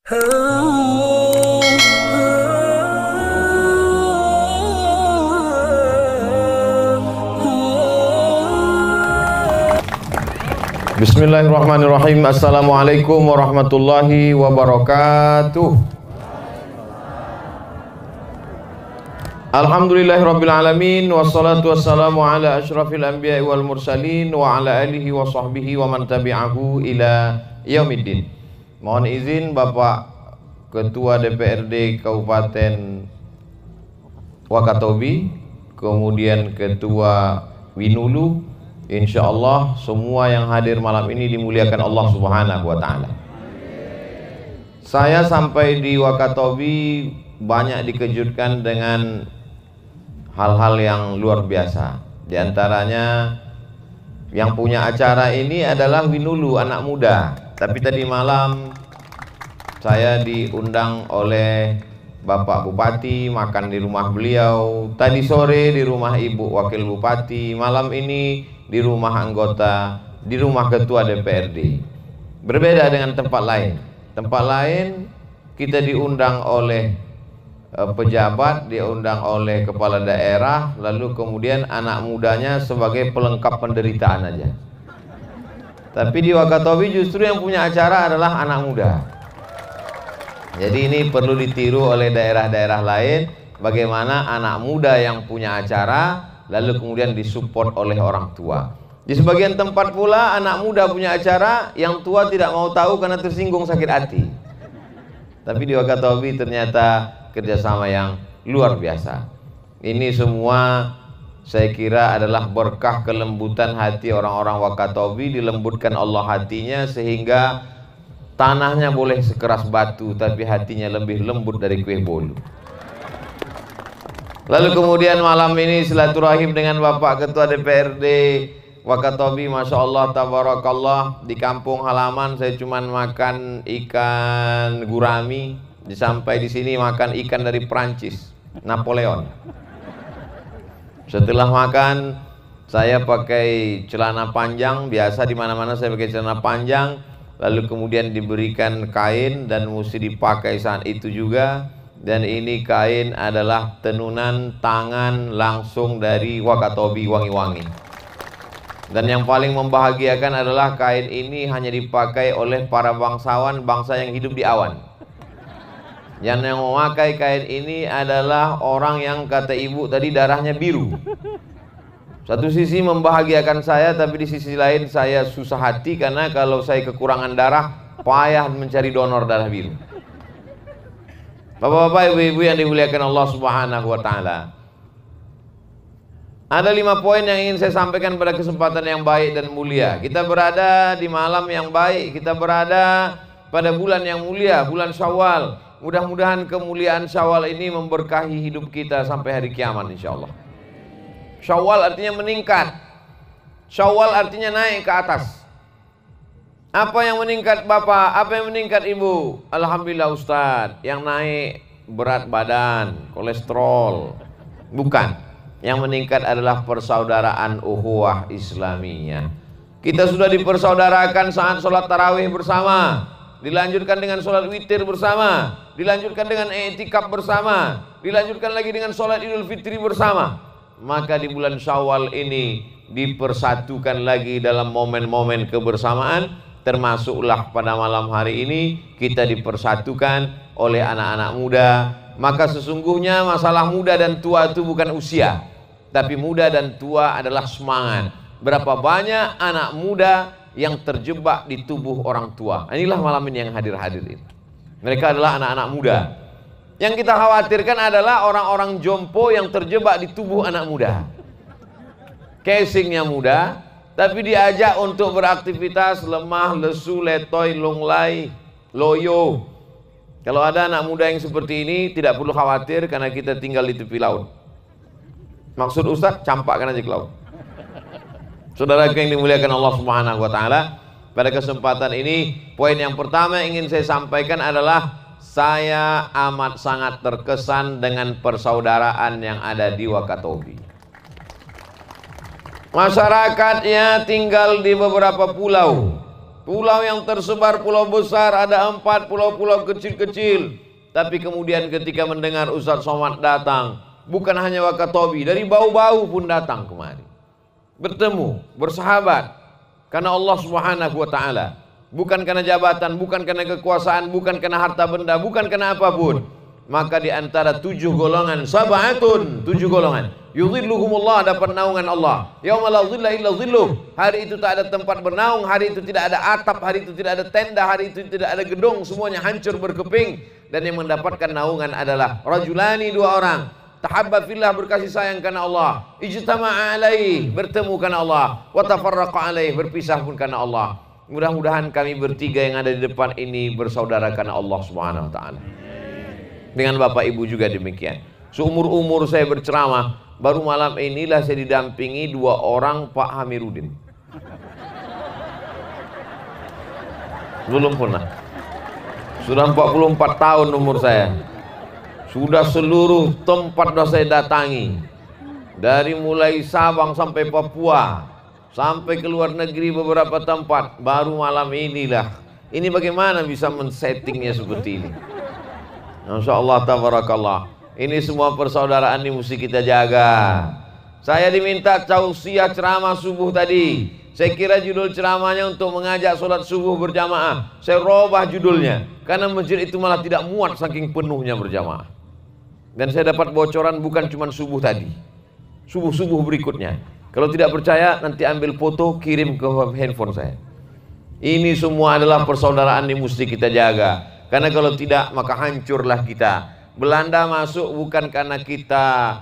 Bismillahirrahmanirrahim. Assalamualaikum warahmatullahi wabarakatuh. Alhamdulillahirabbil alamin, wassalatu wassalamu ala asyrafil anbiya'i wal mursalin wa ala alihi wa sahbihi wa man tabi'ahu ila yaumiddin. Mohon izin Bapak Ketua DPRD Kabupaten Wakatobi, kemudian Ketua Winulu, insyaallah semua yang hadir malam ini dimuliakan Allah Subhanahu wa taala. Saya sampai di Wakatobi banyak dikejutkan dengan hal-hal yang luar biasa. Di antaranya yang punya acara ini adalah Winulu, anak muda. Tapi tadi malam saya diundang oleh Bapak Bupati makan di rumah beliau. Tadi sore di rumah Ibu Wakil Bupati. Malam ini di rumah anggota, di rumah Ketua DPRD. Berbeda dengan tempat lain. Tempat lain kita diundang oleh pejabat, diundang oleh kepala daerah, lalu kemudian anak mudanya sebagai pelengkap penderitaan aja. Tapi di Wakatobi justru yang punya acara adalah anak muda. Jadi ini perlu ditiru oleh daerah-daerah lain, bagaimana anak muda yang punya acara lalu kemudian disupport oleh orang tua. Di sebagian tempat pula anak muda punya acara, yang tua tidak mau tahu karena tersinggung, sakit hati. Tapi di Wakatobi ternyata kerjasama yang luar biasa. Ini semua saya kira adalah berkah kelembutan hati orang-orang Wakatobi. Dilembutkan Allah hatinya sehingga tanahnya boleh sekeras batu tapi hatinya lebih lembut dari kue bolu. Lalu kemudian malam ini silaturahim dengan Bapak Ketua DPRD Wakatobi. Masya Allah, tabarakallah. Di kampung halaman saya cuman makan ikan gurami, sampai di sini makan ikan dari Prancis, Napoleon. Setelah makan saya pakai celana panjang, biasa di mana-mana saya pakai celana panjang. Lalu kemudian diberikan kain dan mesti dipakai saat itu juga. Dan ini kain adalah tenunan tangan langsung dari Wakatobi Wangi-Wangi. Dan yang paling membahagiakan adalah kain ini hanya dipakai oleh para bangsawan, bangsa yang hidup di awan. Yang memakai kain ini adalah orang yang kata ibu tadi darahnya biru. Satu sisi membahagiakan saya, tapi di sisi lain saya susah hati karena kalau saya kekurangan darah payah mencari donor darah biru. Bapak-bapak, ibu-ibu yang dimuliakan Allah Subhanahu wa taala. Ada 5 poin yang ingin saya sampaikan pada kesempatan yang baik dan mulia. Kita berada di malam yang baik, kita berada pada bulan yang mulia, bulan Syawal. Mudah-mudahan kemuliaan Syawal ini memberkahi hidup kita sampai hari kiamat insyaallah. Syawal artinya meningkat. Syawal artinya naik ke atas. Apa yang meningkat Bapak? Apa yang meningkat Ibu? Alhamdulillah Ustadz, yang naik berat badan, kolesterol. Bukan. Yang meningkat adalah persaudaraan ukhuwah Islamiyah. Kita sudah dipersaudarakan saat sholat tarawih bersama, dilanjutkan dengan sholat witir bersama, dilanjutkan dengan i'tikaf bersama, dilanjutkan lagi dengan sholat Idul Fitri bersama. Maka di bulan Syawal ini dipersatukan lagi dalam momen-momen kebersamaan. Termasuklah pada malam hari ini kita dipersatukan oleh anak-anak muda. Maka sesungguhnya masalah muda dan tua itu bukan usia, tapi muda dan tua adalah semangat. Berapa banyak anak muda yang terjebak di tubuh orang tua. Inilah malam ini yang hadir-hadir ini. Mereka adalah anak-anak muda. Yang kita khawatirkan adalah orang-orang jompo yang terjebak di tubuh anak muda. Casingnya muda, tapi diajak untuk beraktivitas lemah, lesu, letoy, lunglai, loyo. Kalau ada anak muda yang seperti ini tidak perlu khawatir karena kita tinggal di tepi laut. Maksud Ustaz, campakkan aja ke laut. Saudara yang dimuliakan Allah Subhanahu wa taala, pada kesempatan ini poin yang pertama yang ingin saya sampaikan adalah saya amat sangat terkesan dengan persaudaraan yang ada di Wakatobi. Masyarakatnya tinggal di beberapa pulau. Pulau yang tersebar, pulau besar, ada 4 pulau-pulau kecil-kecil. Tapi kemudian ketika mendengar Ustaz Somad datang, bukan hanya Wakatobi, dari bau-bau pun datang kemari. Bertemu, bersahabat. Karena Allah Subhanahu wa ta'ala. Bukan karena jabatan, bukan karena kekuasaan, bukan karena harta benda, bukan karena apapun. Maka di antara 7 golongan, sab'atun, 7 golongan, yudhilluhumullah, dapat naungan Allah. Yauma la dhilla illa dhilluh. Hari itu tak ada tempat bernaung, hari itu tidak ada atap, hari itu tidak ada tenda, hari itu tidak ada gedung, semuanya hancur berkeping. Dan yang mendapatkan naungan adalah rajulani, 2 orang. Tahabba fillah, berkasih sayang karena Allah. Ijtama'a alaih, bertemu karena Allah. Wa tafarraqa alaih, berpisah pun karena Allah. Mudah-mudahan kami bertiga yang ada di depan ini bersaudara karena Allah Subhanahu wa ta'ala. Dengan Bapak Ibu juga demikian. Seumur-umur saya berceramah, baru malam inilah saya didampingi 2 orang Pak Hamirudin. Belum pernah. Sudah 44 tahun umur saya. Sudah seluruh tempat sudah saya datangi. Dari mulai Sabang sampai Papua, sampai ke luar negeri beberapa tempat. Baru malam inilah. Ini bagaimana bisa men-settingnya seperti ini? Masya Allah, tabarakallah. Ini semua persaudaraan ini mesti kita jaga. Saya diminta tausiah ceramah subuh tadi. Saya kira judul ceramahnya untuk mengajak sholat subuh berjamaah. Saya robah judulnya, karena masjid itu malah tidak muat saking penuhnya berjamaah. Dan saya dapat bocoran bukan cuma subuh tadi, subuh-subuh berikutnya. Kalau tidak percaya nanti ambil foto, kirim ke handphone saya. Ini semua adalah persaudaraan yang mesti kita jaga. Karena kalau tidak maka hancurlah kita. Belanda masuk bukan karena kita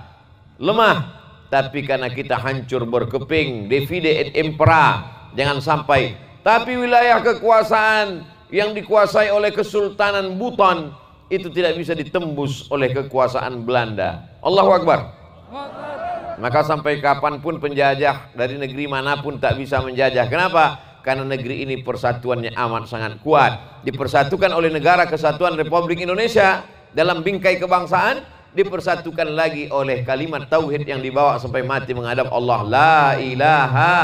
lemah, tapi karena kita hancur berkeping, divide et impera. Jangan sampai. Tapi wilayah kekuasaan yang dikuasai oleh Kesultanan Buton itu tidak bisa ditembus oleh kekuasaan Belanda. Allahu Akbar. Maka sampai kapanpun penjajah dari negeri manapun tak bisa menjajah. Kenapa? Karena negeri ini persatuannya amat sangat kuat. Dipersatukan oleh Negara Kesatuan Republik Indonesia dalam bingkai kebangsaan, dipersatukan lagi oleh kalimat tauhid yang dibawa sampai mati menghadap Allah. La ilaha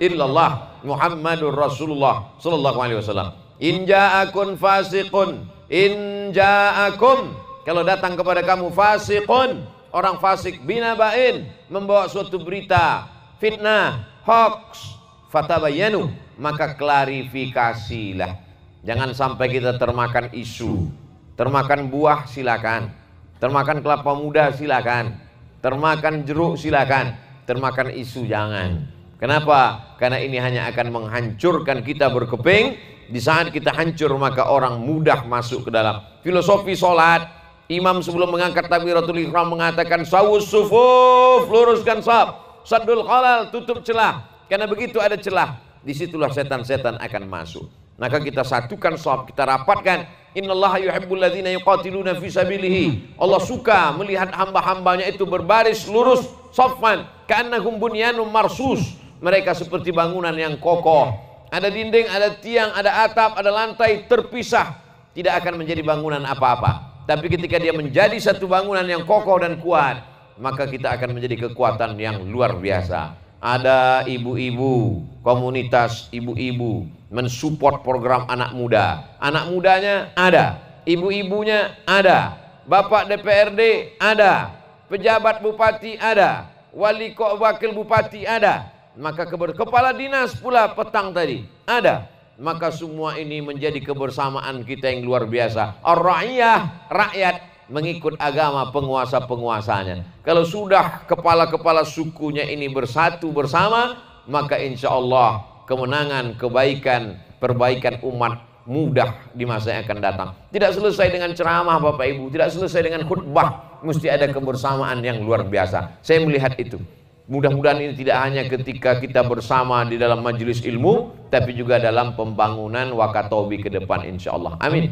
illallah Muhammadur Rasulullah sallallahu alaihi wasallam. In ja'akun fasiqun, in ja'akum, kalau datang kepada kamu fasiqun, orang fasik, binaba'in, membawa suatu berita fitnah, hoax, fatabayyanu, maka klarifikasilah. Jangan sampai kita termakan isu. Termakan buah silakan, termakan kelapa muda silakan, termakan jeruk silakan, termakan isu jangan. Kenapa? Karena ini hanya akan menghancurkan kita berkeping. Di saat kita hancur maka orang mudah masuk ke dalam filosofi sholat. Imam sebelum mengangkat takbiratul ihram mengatakan sawus sufuf, luruskan shaf, saddul khalal, tutup celah. Karena begitu ada celah, disitulah setan-setan akan masuk. Maka kita satukan shaf, kita rapatkan. Innallaha yuhibbul ladzina yuqatiluna fi sabilihi. Allah suka melihat hamba-hambanya itu berbaris lurus, saffan ka'annahum bunyanun marsus. Mereka seperti bangunan yang kokoh. Ada dinding, ada tiang, ada atap, ada lantai terpisah. Tidak akan menjadi bangunan apa-apa. Tapi ketika dia menjadi satu bangunan yang kokoh dan kuat, maka kita akan menjadi kekuatan yang luar biasa. Ada ibu-ibu, komunitas ibu-ibu mensupport program anak muda. Anak mudanya ada, ibu-ibunya ada, bapak DPRD ada, pejabat bupati ada, wakil bupati ada, maka kepala dinas pula petang tadi ada. Maka semua ini menjadi kebersamaan kita yang luar biasa. Ar-ra'iyah, rakyat mengikut agama penguasa-penguasanya. Kalau sudah kepala-kepala sukunya ini bersatu bersama, maka insya Allah kemenangan, kebaikan, perbaikan umat mudah di masa yang akan datang. Tidak selesai dengan ceramah Bapak Ibu, tidak selesai dengan khutbah, mesti ada kebersamaan yang luar biasa. Saya melihat itu. Mudah-mudahan ini tidak hanya ketika kita bersama di dalam majelis ilmu, tapi juga dalam pembangunan Wakatobi ke depan insya Allah. Amin.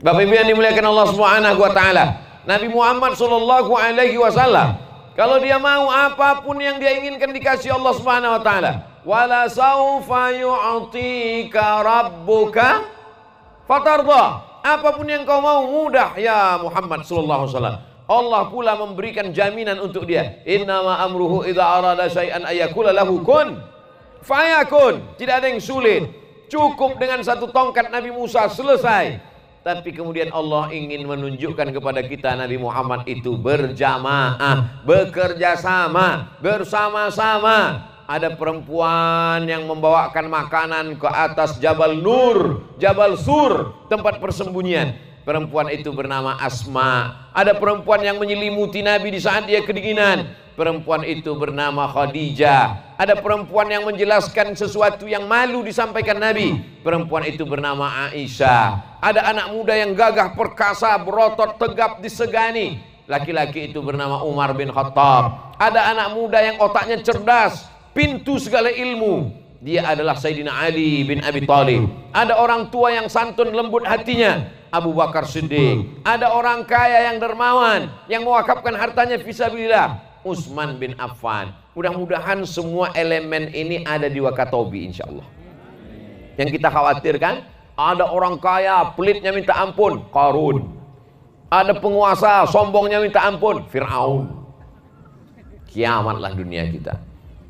Bapak Ibu yang dimuliakan Allah Subhanahu wa taala, Nabi Muhammad sallallahu alaihi wasallam kalau dia mau apapun yang dia inginkan dikasih Allah Subhanahu wa taala. Wala saufa yu'tika rabbuka fatarda. Apapun yang kau mau mudah ya Muhammad sallallahu alaihi wasallam. Allah pula memberikan jaminan untuk dia. Innama amruhu idza arada syai'an ayyakula lahu kun fayakun. Tidak ada yang sulit. Cukup dengan satu tongkat Nabi Musa, selesai. Tapi kemudian Allah ingin menunjukkan kepada kita Nabi Muhammad itu berjamaah, bekerja sama, bersama-sama. Ada perempuan yang membawakan makanan ke atas Jabal Nur, Jabal Sur, tempat persembunyian. Perempuan itu bernama Asma. Ada perempuan yang menyelimuti Nabi di saat dia kedinginan. Perempuan itu bernama Khadijah. Ada perempuan yang menjelaskan sesuatu yang malu disampaikan Nabi. Perempuan itu bernama Aisyah. Ada anak muda yang gagah perkasa, berotot, tegap, disegani. Laki-laki itu bernama Umar bin Khattab. Ada anak muda yang otaknya cerdas, pintu segala ilmu. Dia adalah Sayyidina Ali bin Abi Thalib. Ada orang tua yang santun lembut hatinya, Abu Bakar Siddiq. Ada orang kaya yang dermawan, yang mewakafkan hartanya fisabilillah, Utsman bin Affan. Mudah-mudahan semua elemen ini ada di Wakatobi insyaallah. Yang kita khawatirkan, ada orang kaya pelitnya minta ampun, Qarun. Ada penguasa sombongnya minta ampun, Fir'aun. Kiamatlah dunia kita.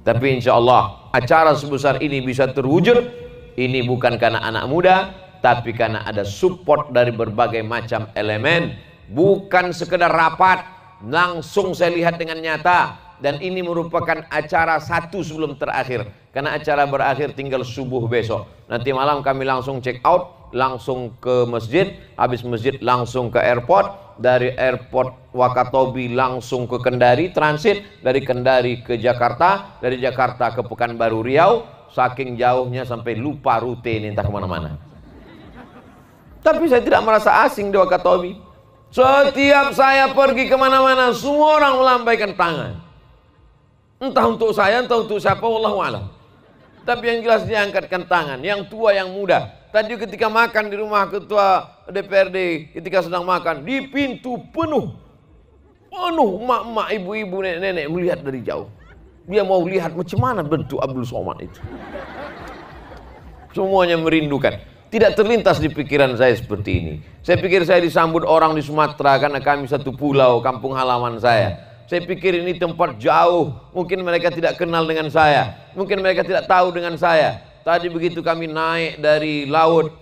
Tapi insya Allah acara sebesar ini bisa terwujud. Ini bukan karena anak muda, tapi karena ada support dari berbagai macam elemen. Bukan sekedar rapat, langsung saya lihat dengan nyata. Dan ini merupakan acara satu sebelum terakhir. Karena acara berakhir tinggal subuh besok. Nanti malam kami langsung check out, langsung ke masjid. Habis masjid langsung ke airport. Dari airport Wakatobi langsung ke Kendari, transit. Dari Kendari ke Jakarta, dari Jakarta ke Pekanbaru Riau. Saking jauhnya sampai lupa rute ini entah kemana-mana. Tapi saya tidak merasa asing di Wakatobi. Setiap saya pergi kemana-mana, semua orang melambaikan tangan. Entah untuk saya, entah untuk siapa, wallahu a'lam. Tapi yang jelas dia angkatkan tangan, yang tua, yang muda. Tadi ketika makan di rumah ketua DPRD, ketika sedang makan, di pintu penuh emak-emak, ibu-ibu, nenek-nenek melihat dari jauh. Dia mau lihat macam mana bentuk Abdul Somad itu. Semuanya merindukan. Tidak terlintas di pikiran saya seperti ini. Saya pikir saya disambut orang di Sumatera karena kami satu pulau, kampung halaman saya. Saya pikir ini tempat jauh, mungkin mereka tidak kenal dengan saya, mungkin mereka tidak tahu dengan saya. Tadi begitu kami naik dari laut,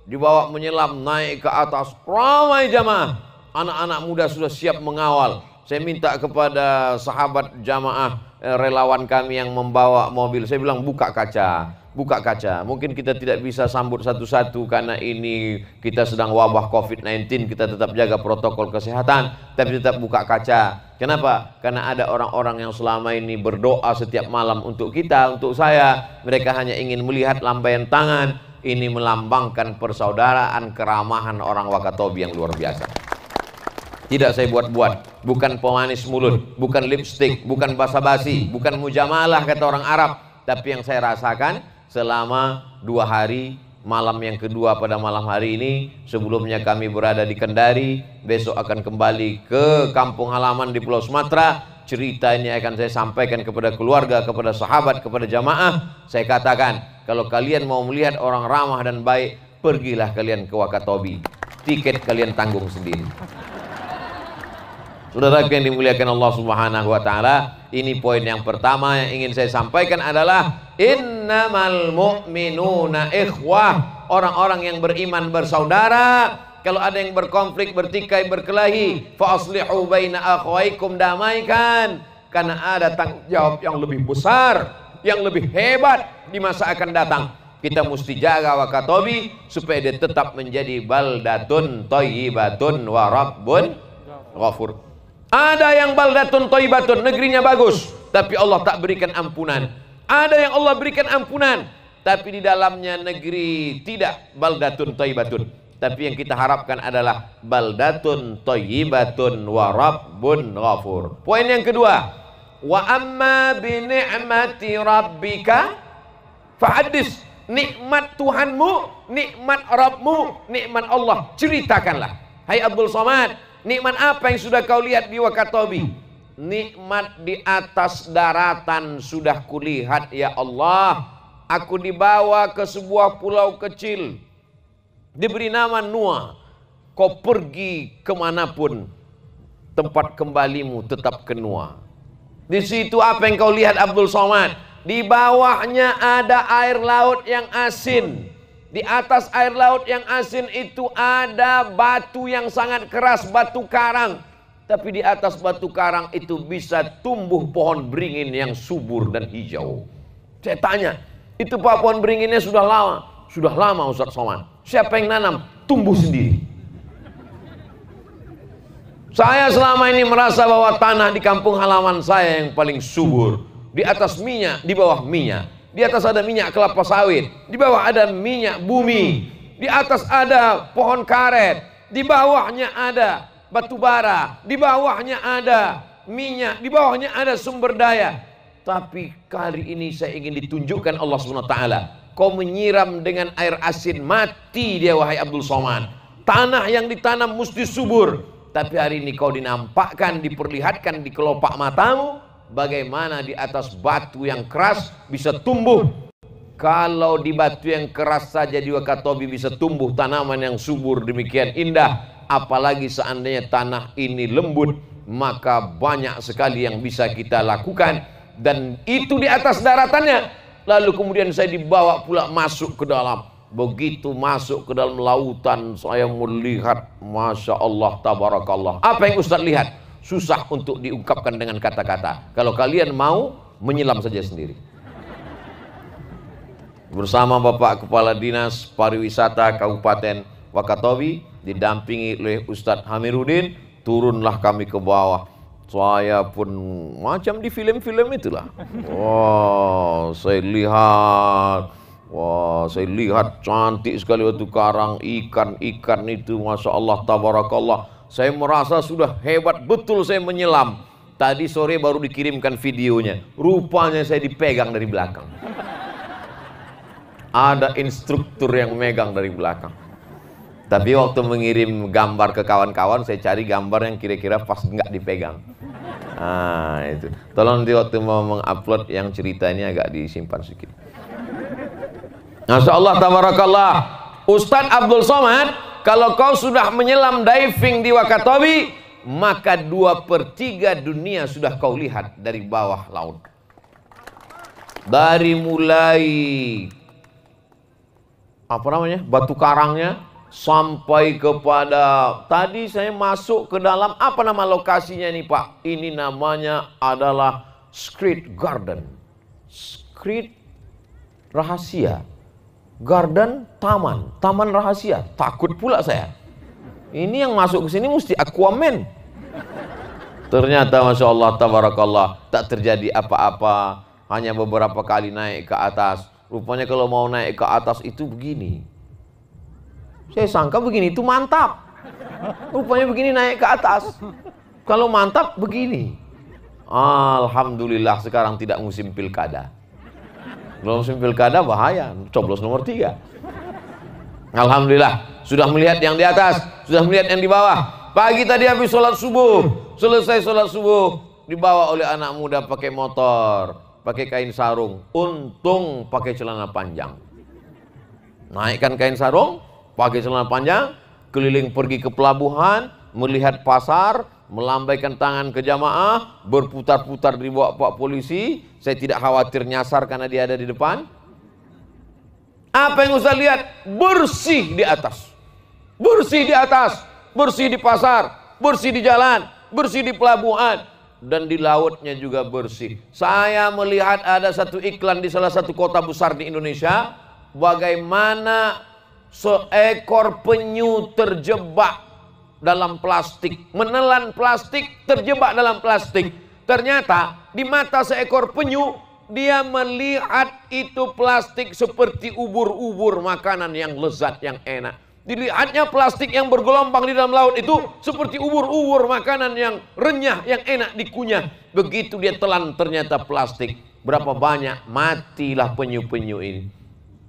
dibawa menyelam, naik ke atas, ramai jamaah. Anak-anak muda sudah siap mengawal. Saya minta kepada sahabat jamaah, relawan kami yang membawa mobil, saya bilang buka kaca. Buka kaca, mungkin kita tidak bisa sambut satu-satu karena ini kita sedang wabah COVID-19, kita tetap jaga protokol kesehatan, tapi tetap buka kaca. Kenapa? Karena ada orang-orang yang selama ini berdoa setiap malam untuk kita, untuk saya. Mereka hanya ingin melihat lambaian tangan. Ini melambangkan persaudaraan, keramahan orang Wakatobi yang luar biasa. Tidak saya buat-buat, bukan pemanis mulut, bukan lipstick, bukan basa-basi, bukan mujamalah kata orang Arab. Tapi yang saya rasakan selama 2 hari, malam yang kedua pada malam hari ini, sebelumnya kami berada di Kendari, besok akan kembali ke kampung halaman di Pulau Sumatera. Cerita ini akan saya sampaikan kepada keluarga, kepada sahabat, kepada jamaah. Saya katakan, kalau kalian mau melihat orang ramah dan baik, pergilah kalian ke Wakatobi. Tiket kalian tanggung sendiri. Saudara yang dimuliakan Allah Subhanahu wa taala, ini poin yang pertama yang ingin saya sampaikan adalah innamal mu'minuna ikhwah. Orang-orang yang beriman bersaudara. Kalau ada yang berkonflik, bertikai, berkelahi, fa aslihu baina akhwaikum, damaikan. Karena ada tanggung jawab yang lebih besar, yang lebih hebat di masa akan datang. Kita mesti jaga Wakatobi supaya dia tetap menjadi baldatun thayyibatun wa rabbun ghafur. Ada yang baldatun thayyibatun, negerinya bagus, tapi Allah tak berikan ampunan. Ada yang Allah berikan ampunan, tapi di dalamnya negeri tidak baldatun thayyibatun. Tapi yang kita harapkan adalah baldatun thayyibatun wa rabbun ghafur. Poin yang kedua, wa amma bi ni'mati rabbika fahaddis. Nikmat Tuhanmu, nikmat Rabbmu, nikmat Allah, ceritakanlah. Hai Abdul Somad, nikmat apa yang sudah kau lihat di Wakatobi? Nikmat di atas daratan sudah kulihat ya Allah. Aku dibawa ke sebuah pulau kecil, diberi nama Nuh. Kau pergi kemanapun, tempat kembalimu tetap ke Nuh. Di situ apa yang kau lihat Abdul Somad? Di bawahnya ada air laut yang asin. Di atas air laut yang asin itu ada batu yang sangat keras, batu karang. Tapi di atas batu karang itu bisa tumbuh pohon beringin yang subur dan hijau. Saya tanya, itu Pak pohon beringinnya sudah lama? Sudah lama Ustaz Somad. Siapa yang nanam? Tumbuh sendiri. Saya selama ini merasa bahwa tanah di kampung halaman saya yang paling subur. Di atas minyak, di bawah minyak. Di atas ada minyak kelapa sawit, di bawah ada minyak bumi, di atas ada pohon karet, di bawahnya ada batu bara, di bawahnya ada minyak, di bawahnya ada sumber daya. Tapi kali ini saya ingin ditunjukkan Allah SWT, kau menyiram dengan air asin, mati dia wahai Abdul Somad. Tanah yang ditanam mesti subur, tapi hari ini kau dinampakkan, diperlihatkan di kelopak matamu bagaimana di atas batu yang keras bisa tumbuh. Kalau di batu yang keras saja di Wakatobi bisa tumbuh tanaman yang subur demikian indah, apalagi seandainya tanah ini lembut, maka banyak sekali yang bisa kita lakukan. Dan itu di atas daratannya. Lalu kemudian saya dibawa pula masuk ke dalam. Begitu masuk ke dalam lautan, saya melihat, Masya Allah, Tabarakallah. Apa yang Ustaz lihat? Susah untuk diungkapkan dengan kata-kata. Kalau kalian mau, menyelam saja sendiri. Bersama Bapak Kepala Dinas Pariwisata Kabupaten Wakatobi, didampingi oleh Ustadz Hamiruddin, turunlah kami ke bawah. Saya pun macam di film-film itulah. Wah, saya lihat cantik sekali batu karang, ikan-ikan itu, Masya Allah, Tabarakallah. Saya merasa sudah hebat betul saya menyelam. Tadi sore baru dikirimkan videonya. Rupanya saya dipegang dari belakang. Ada instruktur yang megang dari belakang. Tapi waktu mengirim gambar ke kawan-kawan, saya cari gambar yang kira-kira pas nggak dipegang. Nah itu. Tolong nanti waktu mau mengupload yang ceritanya agak disimpan sedikit. Masya Allah, Tabarakallah. Ustadz Abdul Somad, kalau kau sudah menyelam diving di Wakatobi, maka 2/3 dunia sudah kau lihat dari bawah laut. Dari mulai batu karangnya sampai kepada tadi saya masuk ke dalam, apa nama lokasinya nih Pak? Ini namanya adalah Secret Garden. Secret rahasia. Garden, taman rahasia. Takut pula saya. Ini yang masuk ke sini mesti Aquaman. Ternyata Masya Allah, Tabarakallah, tak terjadi apa-apa. Hanya beberapa kali naik ke atas. Rupanya kalau mau naik ke atas itu begini. Saya sangka begini itu mantap. Rupanya begini naik ke atas. Kalau mantap begini. Alhamdulillah sekarang tidak musim pilkada. Belum musim pilkada bahaya, coblos nomor 3. Alhamdulillah sudah melihat yang di atas, sudah melihat yang di bawah. Pagi tadi habis sholat subuh, selesai sholat subuh dibawa oleh anak muda pakai motor, pakai kain sarung. Untung pakai celana panjang. Naikkan kain sarung, pakai celana panjang, keliling pergi ke pelabuhan, melihat pasar, melambaikan tangan ke jamaah, berputar-putar di bawah Pak Polisi. Saya tidak khawatir nyasar karena dia ada di depan. Apa yang Ustaz lihat? Bersih di atas. Bersih di atas, bersih di pasar, bersih di jalan, bersih di pelabuhan, dan di lautnya juga bersih. Saya melihat ada satu iklan di salah satu kota besar di Indonesia, bagaimana seekor penyu terjebak dalam plastik, menelan plastik, terjebak dalam plastik. Ternyata di mata seekor penyu, dia melihat itu plastik seperti ubur-ubur, makanan yang lezat, yang enak. Dilihatnya plastik yang bergelombang di dalam laut itu seperti ubur-ubur, makanan yang renyah, yang enak dikunyah. Begitu dia telan ternyata plastik. Berapa banyak matilah penyu-penyu ini.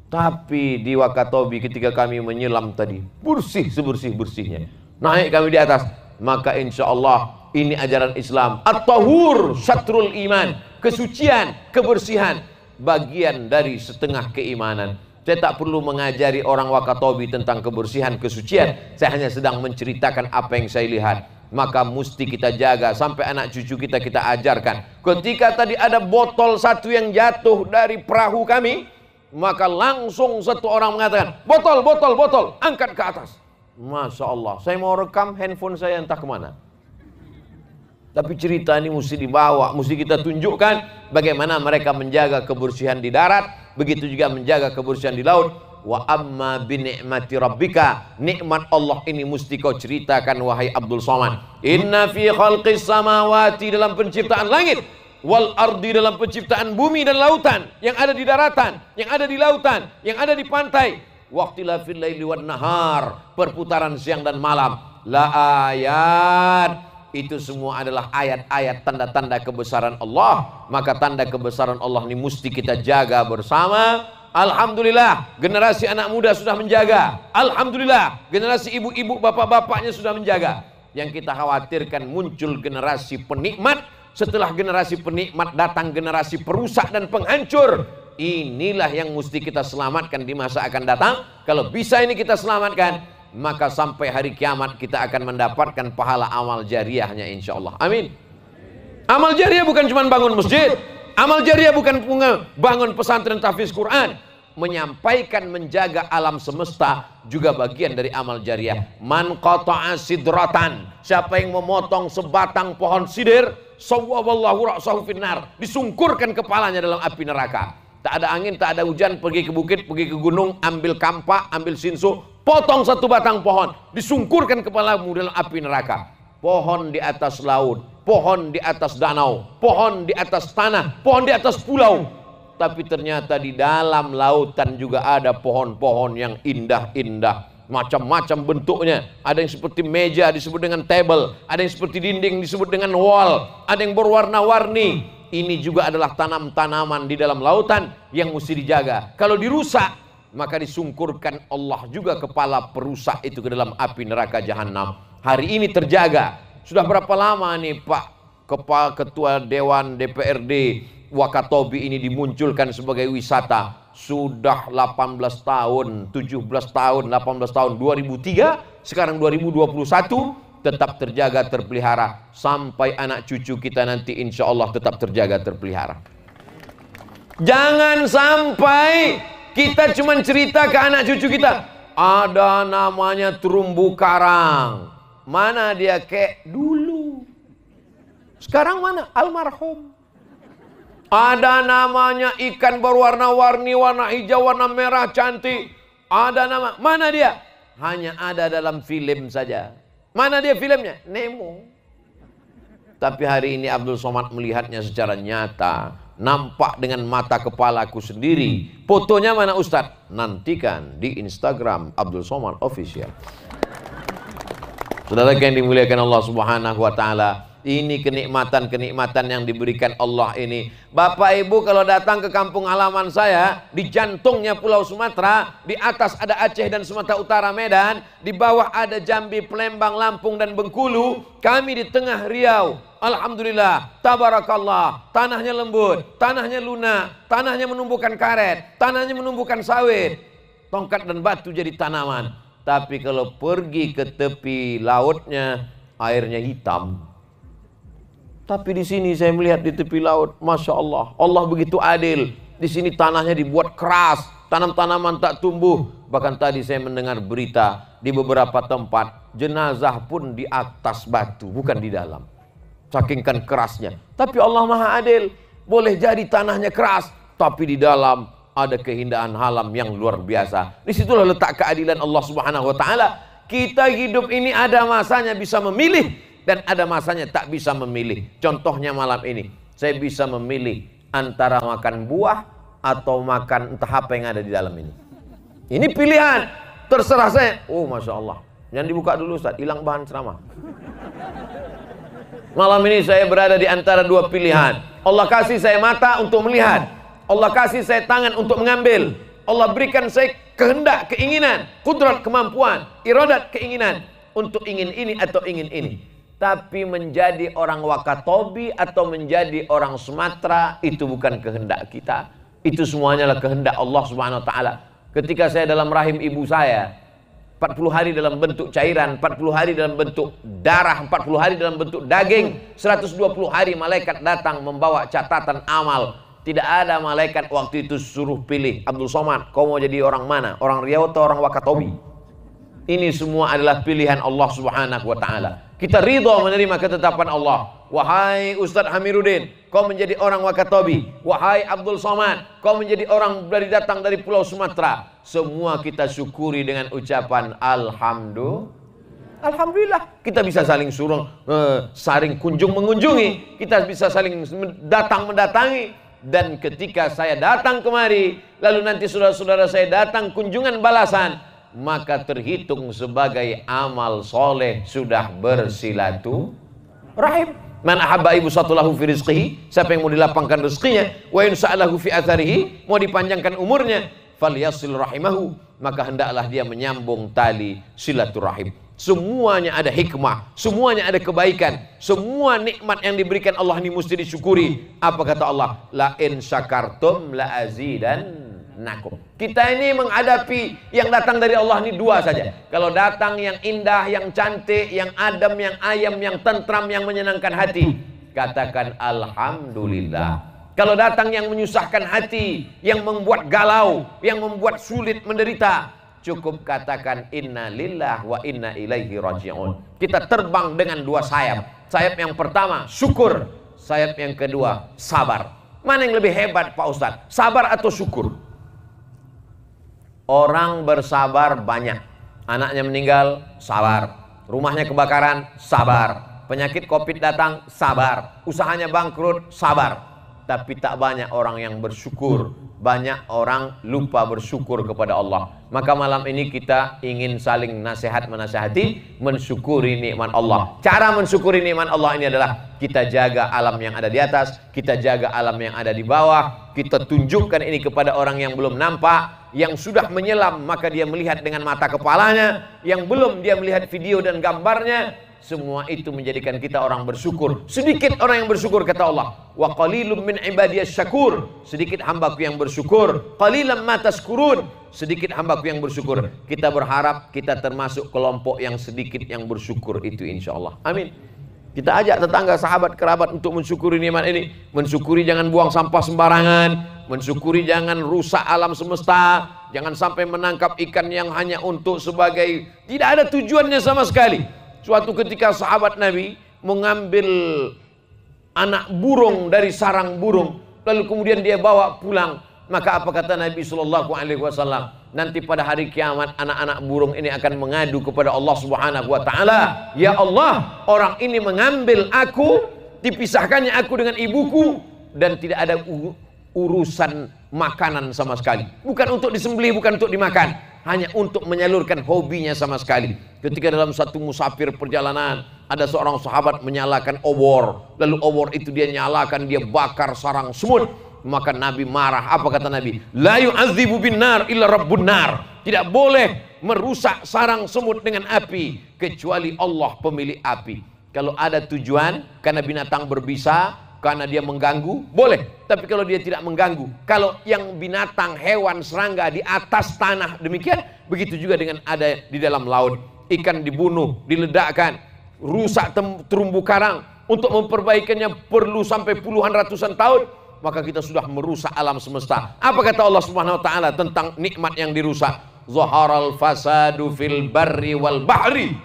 Tapi di Wakatobi ketika kami menyelam tadi, bersih sebersih-bersihnya. Naik kami di atas, maka insya Allah ini ajaran Islam. At-tahur syatrul iman, kesucian, kebersihan, bagian dari setengah keimanan. Saya tak perlu mengajari orang Wakatobi tentang kebersihan, kesucian. Saya hanya sedang menceritakan apa yang saya lihat. Maka mesti kita jaga sampai anak cucu kita ajarkan. Ketika tadi ada botol satu yang jatuh dari perahu kami, maka langsung satu orang mengatakan, botol, botol, botol, angkat ke atas. Masya Allah, saya mau rekam, handphone saya entah kemana. Tapi cerita ini mesti dibawa, mesti kita tunjukkan bagaimana mereka menjaga kebersihan di darat, begitu juga menjaga kebersihan di laut. Wa amma bi ni'mati rabbika, nikmat Allah ini mesti kau ceritakan wahai Abdul Somad. Inna fi khalqis samawati, dalam penciptaan langit, wal ardi, dalam penciptaan bumi dan lautan, yang ada di daratan, yang ada di lautan, yang ada di pantai, waqtilafil laili wan nahar, perputaran siang dan malam, la ayat, itu semua adalah ayat-ayat tanda-tanda kebesaran Allah. Maka tanda kebesaran Allah ini mesti kita jaga bersama. Alhamdulillah, generasi anak muda sudah menjaga. Alhamdulillah, generasi ibu-ibu, bapak-bapaknya sudah menjaga. Yang kita khawatirkan muncul generasi penikmat. Setelah generasi penikmat datang generasi perusak dan penghancur. Inilah yang mesti kita selamatkan di masa akan datang. Kalau bisa ini kita selamatkan, maka sampai hari kiamat kita akan mendapatkan pahala amal jariahnya, insya Allah. Amin. Amal jariah bukan cuma bangun masjid. Amal jariah bukan bangun pesantren tahfiz Quran. Menyampaikan, menjaga alam semesta juga bagian dari amal jariah. Man qata'a sidratan, siapa yang memotong sebatang pohon sidir, sawwaballahu ra'sahu finnar, disungkurkan kepalanya dalam api neraka. Tak ada angin, tak ada hujan, pergi ke bukit, pergi ke gunung, ambil kampak, ambil sinsu, potong satu batang pohon, disungkurkan kepalamu dalam api neraka. Pohon di atas laut, pohon di atas danau, pohon di atas tanah, pohon di atas pulau. Tapi ternyata di dalam lautan juga ada pohon-pohon yang indah-indah, macam-macam bentuknya. Ada yang seperti meja disebut dengan table, ada yang seperti dinding disebut dengan wall, ada yang berwarna-warni. Ini juga adalah tanam-tanaman di dalam lautan yang mesti dijaga. Kalau dirusak, maka disungkurkan Allah juga kepala perusak itu ke dalam api neraka jahanam. Hari ini terjaga. Sudah berapa lama nih Pak Kepala Ketua Dewan DPRD Wakatobi ini dimunculkan sebagai wisata? Sudah 18 tahun, 17 tahun, 18 tahun, 2003, sekarang 2021. Tetap terjaga, terpelihara sampai anak cucu kita nanti insya Allah tetap terjaga, terpelihara. Jangan sampai kita cuma cerita ke anak cucu kita, ada namanya terumbu karang. Mana dia kek dulu? Sekarang mana? Almarhum. Ada namanya ikan berwarna-warni, warna hijau, warna merah, cantik. Ada nama. Mana dia? Hanya ada dalam film saja. Mana dia filmnya? Nemo. Tapi hari ini Abdul Somad melihatnya secara nyata, nampak dengan mata kepalaku sendiri. Fotonya mana Ustadz? Nantikan di Instagram Abdul Somad Official. Saudara yang dimuliakan Allah Subhanahu wa taala, ini kenikmatan-kenikmatan yang diberikan Allah ini. Bapak Ibu kalau datang ke kampung halaman saya, di jantungnya Pulau Sumatera, di atas ada Aceh dan Sumatera Utara Medan, di bawah ada Jambi, Palembang, Lampung dan Bengkulu, kami di tengah Riau. Alhamdulillah, tabarakallah, tanahnya lembut, tanahnya lunak, tanahnya menumbuhkan karet, tanahnya menumbuhkan sawit, tongkat dan batu jadi tanaman. Tapi kalau pergi ke tepi lautnya, airnya hitam. Tapi di sini saya melihat di tepi laut, Masya Allah, Allah begitu adil. Di sini tanahnya dibuat keras, tanam-tanaman tak tumbuh. Bahkan tadi saya mendengar berita, di beberapa tempat, jenazah pun di atas batu, bukan di dalam. Sakingkan kerasnya. Tapi Allah Maha Adil, boleh jadi tanahnya keras, tapi di dalam ada keindahan alam yang luar biasa. Disitulah letak keadilan Allah Subhanahu wa taala. Kita hidup ini ada masanya bisa memilih, dan ada masanya tak bisa memilih. Contohnya malam ini, saya bisa memilih antara makan buah atau makan entah apa yang ada di dalam ini. Ini pilihan, terserah saya. Oh Masya Allah, jangan dibuka dulu Ustaz, hilang bahan ceramah. Malam ini saya berada di antara dua pilihan. Allah kasih saya mata untuk melihat, Allah kasih saya tangan untuk mengambil, Allah berikan saya kehendak, keinginan, kudrat, kemampuan, iradat, keinginan untuk ingin ini atau ingin ini. Tapi menjadi orang Wakatobi atau menjadi orang Sumatera itu bukan kehendak kita. Itu semuanya adalah kehendak Allah Subhanahu wa taala. Ketika saya dalam rahim ibu saya, 40 hari dalam bentuk cairan, 40 hari dalam bentuk darah, 40 hari dalam bentuk daging, 120 hari malaikat datang membawa catatan amal. Tidak ada malaikat waktu itu suruh pilih, Abdul Somad, kau mau jadi orang mana? Orang Riau atau orang Wakatobi? Ini semua adalah pilihan Allah Subhanahu wa Ta'ala. Kita ridho menerima ketetapan Allah. Wahai Ustadz Hamiruddin, kau menjadi orang Wakatobi. Wahai Abdul Somad, kau menjadi orang datang dari Pulau Sumatera. Semua kita syukuri dengan ucapan Alhamdulillah. Alhamdulillah. Kita bisa saling saling kunjung mengunjungi. Kita bisa saling datang mendatangi. Dan ketika saya datang kemari, lalu nanti saudara-saudara saya datang kunjungan balasan, maka terhitung sebagai amal soleh sudah bersilaturahim. Man ahabba ibsatulahu fi rizqihi, siapa yang mau dilapangkan rezekinya, wa in sa'alahu fi atharihi, mau dipanjangkan umurnya, falyasil rahimahu, maka hendaklah dia menyambung tali silaturahim. Semuanya ada hikmah, semuanya ada kebaikan, semua nikmat yang diberikan Allah ini mesti disyukuri. Apa kata Allah? La in syakartum la azidannakum. Kita ini menghadapi yang datang dari Allah ini dua saja. Kalau datang yang indah, yang cantik, yang adem, yang ayam, yang tentram, yang menyenangkan hati, katakan alhamdulillah. Kalau datang yang menyusahkan hati, yang membuat galau, yang membuat sulit menderita, cukup katakan inna lillah wa inna ilaihi raji'un. Kita terbang dengan dua sayap. Sayap yang pertama syukur, sayap yang kedua sabar. Mana yang lebih hebat Pak Ustadz? Sabar atau syukur? Orang bersabar banyak. Anaknya meninggal, sabar. Rumahnya kebakaran, sabar. Penyakit Covid datang, sabar. Usahanya bangkrut, sabar. Tapi tak banyak orang yang bersyukur. Banyak orang lupa bersyukur kepada Allah. Maka malam ini kita ingin saling menasehati, mensyukuri nikmat Allah. Cara mensyukuri nikmat Allah ini adalah kita jaga alam yang ada di atas, kita jaga alam yang ada di bawah, kita tunjukkan ini kepada orang yang belum nampak, yang sudah menyelam maka dia melihat dengan mata kepalanya, yang belum dia melihat video dan gambarnya. Semua itu menjadikan kita orang bersyukur. Sedikit orang yang bersyukur kata Allah. Wa qalilum min ibadiyas syakur. Sedikit hambaku yang bersyukur. Qalilam ma tashkurun. Sedikit hambaku yang bersyukur. Kita berharap kita termasuk kelompok yang sedikit yang bersyukur itu insyaallah. Amin. Kita ajak tetangga, sahabat, kerabat untuk mensyukuri nikmat ini. Mensyukuri jangan buang sampah sembarangan. Mensyukuri jangan rusak alam semesta. Jangan sampai menangkap ikan yang hanya untuk sebagai, tidak ada tujuannya sama sekali. Suatu ketika sahabat Nabi mengambil anak burung dari sarang burung, lalu kemudian dia bawa pulang. Maka apa kata Nabi SAW? Nanti pada hari kiamat anak-anak burung ini akan mengadu kepada Allah Subhanahu Wa Taala. Ya Allah, orang ini mengambil aku, dipisahkannya aku dengan ibuku, dan tidak ada urusan makanan sama sekali. Bukan untuk disembelih, bukan untuk dimakan, hanya untuk menyalurkan hobinya sama sekali. Ketika dalam satu musafir perjalanan, ada seorang sahabat menyalakan obor, lalu obor itu dia nyalakan, dia bakar sarang semut. Maka Nabi marah. Apa kata Nabi? La yu'adzibu bin nar illa rabbun nar. Tidak boleh merusak sarang semut dengan api kecuali Allah pemilik api. Kalau ada tujuan karena binatang berbisa, karena dia mengganggu, boleh. Tapi kalau dia tidak mengganggu, kalau yang binatang, hewan, serangga di atas tanah demikian, begitu juga dengan ada di dalam laut. Ikan dibunuh, diledakkan, rusak terumbu karang. Untuk memperbaikannya perlu sampai puluhan ratusan tahun. Maka kita sudah merusak alam semesta. Apa kata Allah Subhanahu Wa Taala tentang nikmat yang dirusak? Zaharal fasadu fil barri wal bahri.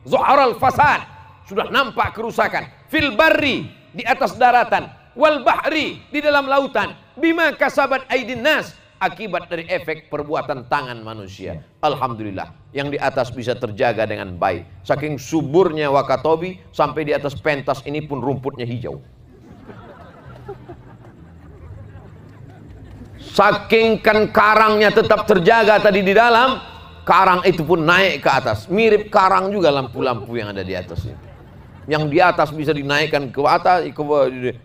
Zaharal fasad, sudah nampak kerusakan. Fil barri, di atas daratan, wal bahri, di dalam lautan, bima kasabat aidin nas, akibat dari efek perbuatan tangan manusia. Alhamdulillah, yang di atas bisa terjaga dengan baik. Saking suburnya Wakatobi, sampai di atas pentas ini pun rumputnya hijau. Saking kan karangnya tetap terjaga tadi di dalam, karang itu pun naik ke atas. Mirip karang juga lampu-lampu yang ada di atas ini. Yang di atas bisa dinaikkan ke atas,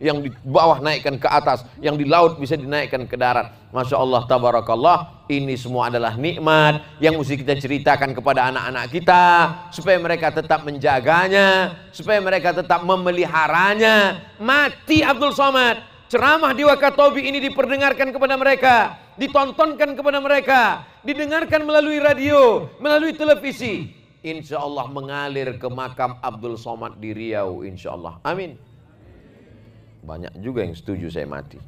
yang di bawah naikkan ke atas, yang di laut bisa dinaikkan ke darat. Masya Allah, tabarakallah. Ini semua adalah nikmat yang mesti kita ceritakan kepada anak-anak kita, supaya mereka tetap menjaganya, supaya mereka tetap memeliharanya. Mati Abdul Somad, ceramah di Wakatobi ini diperdengarkan kepada mereka, ditontonkan kepada mereka, didengarkan melalui radio, melalui televisi. Insya Allah mengalir ke makam Abdul Somad di Riau, insya Allah. Amin. Banyak juga yang setuju saya mati.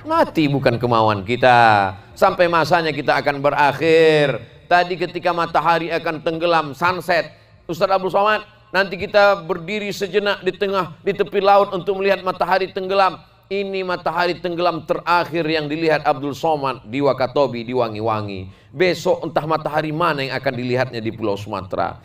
Mati bukan kemauan kita. Sampai masanya kita akan berakhir. Tadi ketika matahari akan tenggelam, sunset, Ustaz Abdul Somad, nanti kita berdiri sejenak di tepi laut untuk melihat matahari tenggelam. Ini matahari tenggelam terakhir yang dilihat Abdul Somad di Wakatobi, di Wangi-Wangi. Besok entah matahari mana yang akan dilihatnya di Pulau Sumatera.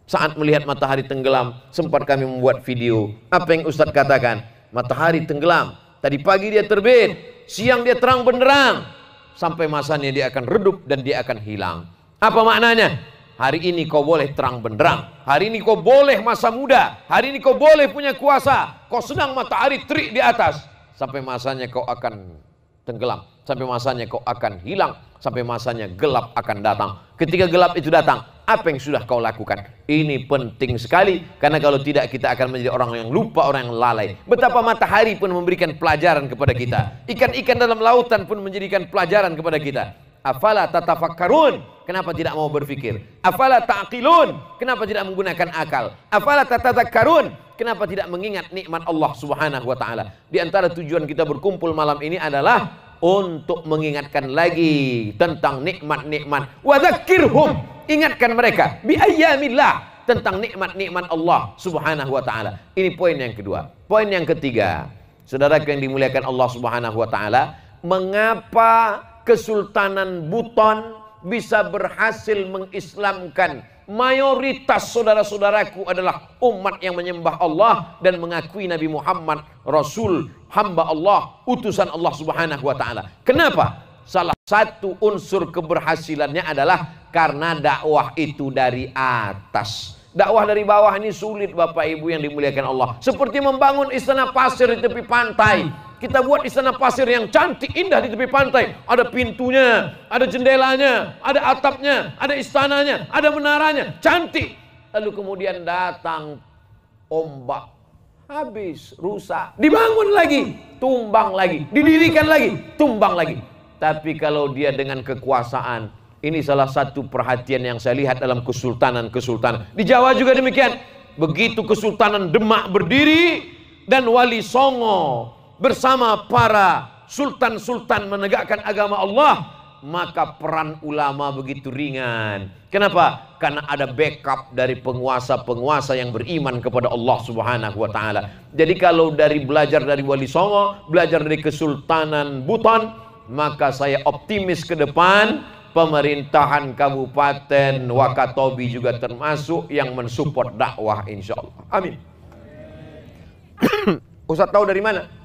Saat melihat matahari tenggelam, sempat kami membuat video. Apa yang Ustaz katakan? Matahari tenggelam. Tadi pagi dia terbit, siang dia terang benderang. Sampai masanya dia akan redup dan dia akan hilang. Apa maknanya? Hari ini kau boleh terang benderang. Hari ini kau boleh masa muda. Hari ini kau boleh punya kuasa. Kau sedang matahari terik di atas. Sampai masanya kau akan tenggelam. Sampai masanya kau akan hilang. Sampai masanya gelap akan datang. Ketika gelap itu datang, apa yang sudah kau lakukan? Ini penting sekali. Karena kalau tidak kita akan menjadi orang yang lupa, orang yang lalai. Betapa matahari pun memberikan pelajaran kepada kita. Ikan-ikan dalam lautan pun menjadikan pelajaran kepada kita. Afala tatafakkarun? Kenapa tidak mau berpikir? Afala ta'qilun? Kenapa tidak menggunakan akal? Afala tatadzakkarun? Kenapa tidak mengingat nikmat Allah Subhanahu wa taala? Di antara tujuan kita berkumpul malam ini adalah untuk mengingatkan lagi tentang nikmat-nikmat. Wa dzakkirhum, ingatkan mereka bi ayyamillah, tentang nikmat-nikmat Allah Subhanahu wa taala. Ini poin yang kedua. Poin yang ketiga, saudara yang dimuliakan Allah Subhanahu wa taala, mengapa Kesultanan Buton bisa berhasil mengislamkan mayoritas saudara-saudaraku adalah umat yang menyembah Allah dan mengakui Nabi Muhammad Rasul, hamba Allah, utusan Allah Subhanahu wa taala. Kenapa? Salah satu unsur keberhasilannya adalah karena dakwah itu dari atas. Dakwah dari bawah ini sulit, Bapak Ibu yang dimuliakan Allah. Seperti membangun istana pasir di tepi pantai. Kita buat istana pasir yang cantik, indah di tepi pantai. Ada pintunya, ada jendelanya, ada atapnya, ada istananya, ada menaranya, cantik. Lalu kemudian datang ombak, habis, rusak. Dibangun lagi, tumbang lagi. Didirikan lagi, tumbang lagi. Tapi kalau dia dengan kekuasaan, ini salah satu perhatian yang saya lihat dalam kesultanan-kesultanan. Di Jawa juga demikian. Begitu Kesultanan Demak berdiri dan Wali Songo bersama para sultan-sultan menegakkan agama Allah, maka peran ulama begitu ringan. Kenapa? Karena ada backup dari penguasa-penguasa yang beriman kepada Allah Subhanahu wa taala. Jadi kalau dari belajar dari Wali Songo, belajar dari Kesultanan Buton, maka saya optimis ke depan pemerintahan Kabupaten Wakatobi juga termasuk yang mensupport dakwah insyaallah. Amin. Ustaz tahu dari mana?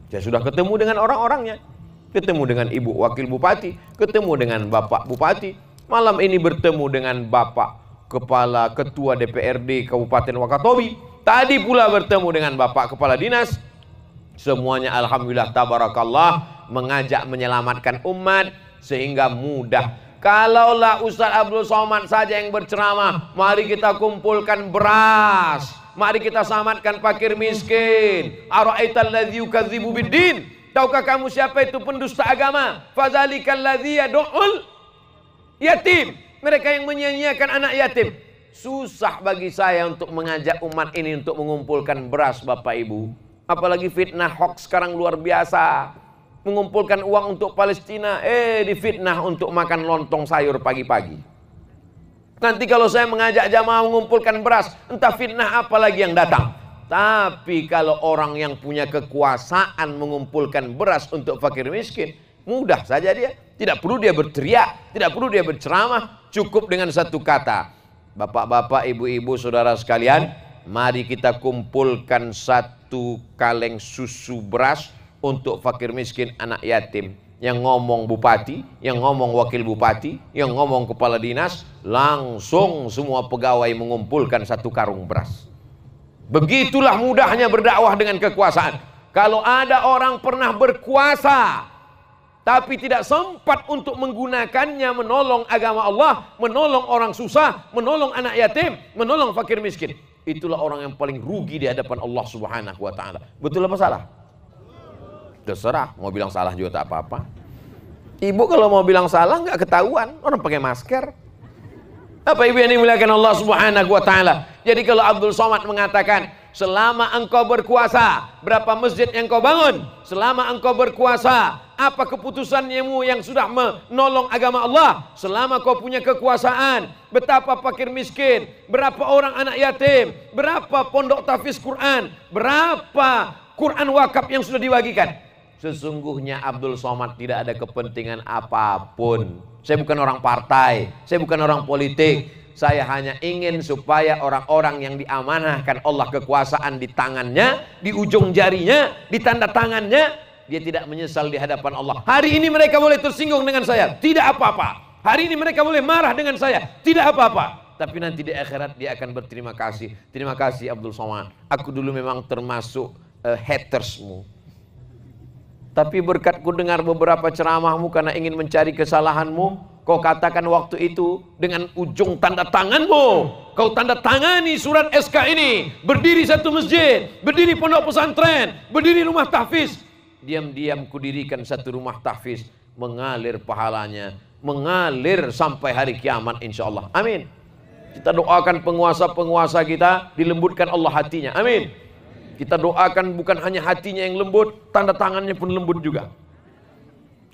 Saya sudah ketemu dengan orang-orangnya, ketemu dengan Ibu Wakil Bupati, ketemu dengan Bapak Bupati. Malam ini bertemu dengan Bapak Kepala Ketua DPRD Kabupaten Wakatobi. Tadi pula bertemu dengan Bapak Kepala Dinas. Semuanya alhamdulillah tabarakallah mengajak menyelamatkan umat sehingga mudah. Kalaulah Ustaz Abdul Somad saja yang berceramah, mari kita kumpulkan beras, mari kita selamatkan fakir miskin. Ara'aital ladzi yukadzibu biddin? Tahukah kamu siapa itu pendusta agama? Fadzalikal ladzi yad'ul yatim. Mereka yang menyia-nyiakan anak yatim. Susah bagi saya untuk mengajak umat ini untuk mengumpulkan beras, Bapak Ibu. Apalagi fitnah hoax sekarang luar biasa. Mengumpulkan uang untuk Palestina, difitnah untuk makan lontong sayur pagi-pagi. Nanti kalau saya mengajak jamaah mengumpulkan beras, entah fitnah apa lagi yang datang. Tapi kalau orang yang punya kekuasaan mengumpulkan beras untuk fakir miskin, mudah saja dia. Tidak perlu dia berteriak, tidak perlu dia berceramah, cukup dengan satu kata. Bapak-bapak, ibu-ibu, saudara sekalian, mari kita kumpulkan satu kaleng susu beras untuk fakir miskin anak yatim. Yang ngomong bupati, yang ngomong wakil bupati, yang ngomong kepala dinas, langsung semua pegawai mengumpulkan satu karung beras. Begitulah mudahnya berdakwah dengan kekuasaan. Kalau ada orang pernah berkuasa tapi tidak sempat untuk menggunakannya menolong agama Allah, menolong orang susah, menolong anak yatim, menolong fakir miskin, itulah orang yang paling rugi di hadapan Allah Subhanahu wa taala. Betul apa salah? Terserah, mau bilang salah juga tak apa-apa. Ibu kalau mau bilang salah nggak ketahuan, orang pakai masker. Apa ibu yang dimuliakan Allah Subhanahu wa taala? Jadi kalau Abdul Somad mengatakan selama engkau berkuasa, berapa masjid yang kau bangun? Selama engkau berkuasa, apa keputusanmu yang sudah menolong agama Allah? Selama kau punya kekuasaan, betapa fakir miskin, berapa orang anak yatim, berapa pondok tahfiz Quran, berapa Quran wakaf yang sudah dibagikan. Sesungguhnya Abdul Somad tidak ada kepentingan apapun. Saya bukan orang partai, saya bukan orang politik. Saya hanya ingin supaya orang-orang yang diamanahkan Allah kekuasaan di tangannya, di ujung jarinya, di tanda tangannya, dia tidak menyesal di hadapan Allah. Hari ini mereka boleh tersinggung dengan saya, tidak apa-apa. Hari ini mereka boleh marah dengan saya, tidak apa-apa. Tapi nanti di akhirat dia akan berterima kasih. Terima kasih Abdul Somad. Aku dulu memang termasuk hatersmu. Tapi berkat ku dengar beberapa ceramahmu karena ingin mencari kesalahanmu, kau katakan waktu itu dengan ujung tanda tanganmu, kau tanda tangani surat SK ini, berdiri satu masjid, berdiri pondok pesantren, berdiri rumah tahfiz. Diam-diam ku dirikan satu rumah tahfiz, mengalir pahalanya, mengalir sampai hari kiamat insyaallah. Amin. Kita doakan penguasa-penguasa kita, dilembutkan Allah hatinya. Amin. Kita doakan bukan hanya hatinya yang lembut, tanda tangannya pun lembut juga.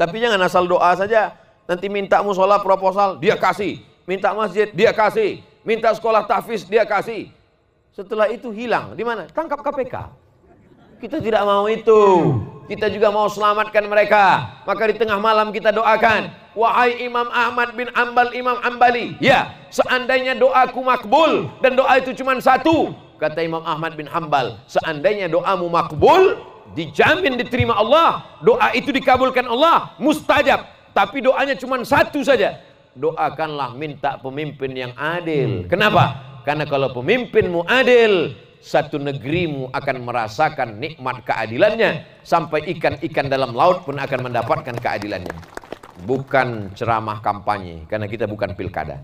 Tapi jangan asal doa saja. Nanti minta musola proposal, dia kasih. Minta masjid, dia kasih. Minta sekolah tahfiz, dia kasih. Setelah itu hilang. Di mana? Tangkap KPK. Kita tidak mau itu. Kita juga mau selamatkan mereka. Maka di tengah malam kita doakan, wahai Imam Ahmad bin Ambal, Imam Ambali, ya, seandainya doaku makbul, dan doa itu cuma satu, kata Imam Ahmad bin Hambal, seandainya doamu makbul, dijamin diterima Allah, doa itu dikabulkan Allah, mustajab. Tapi doanya cuma satu saja, doakanlah minta pemimpin yang adil. Kenapa? Karena kalau pemimpinmu adil, satu negerimu akan merasakan nikmat keadilannya, sampai ikan-ikan dalam laut pun akan mendapatkan keadilannya. Bukan ceramah kampanye, karena kita bukan pilkada.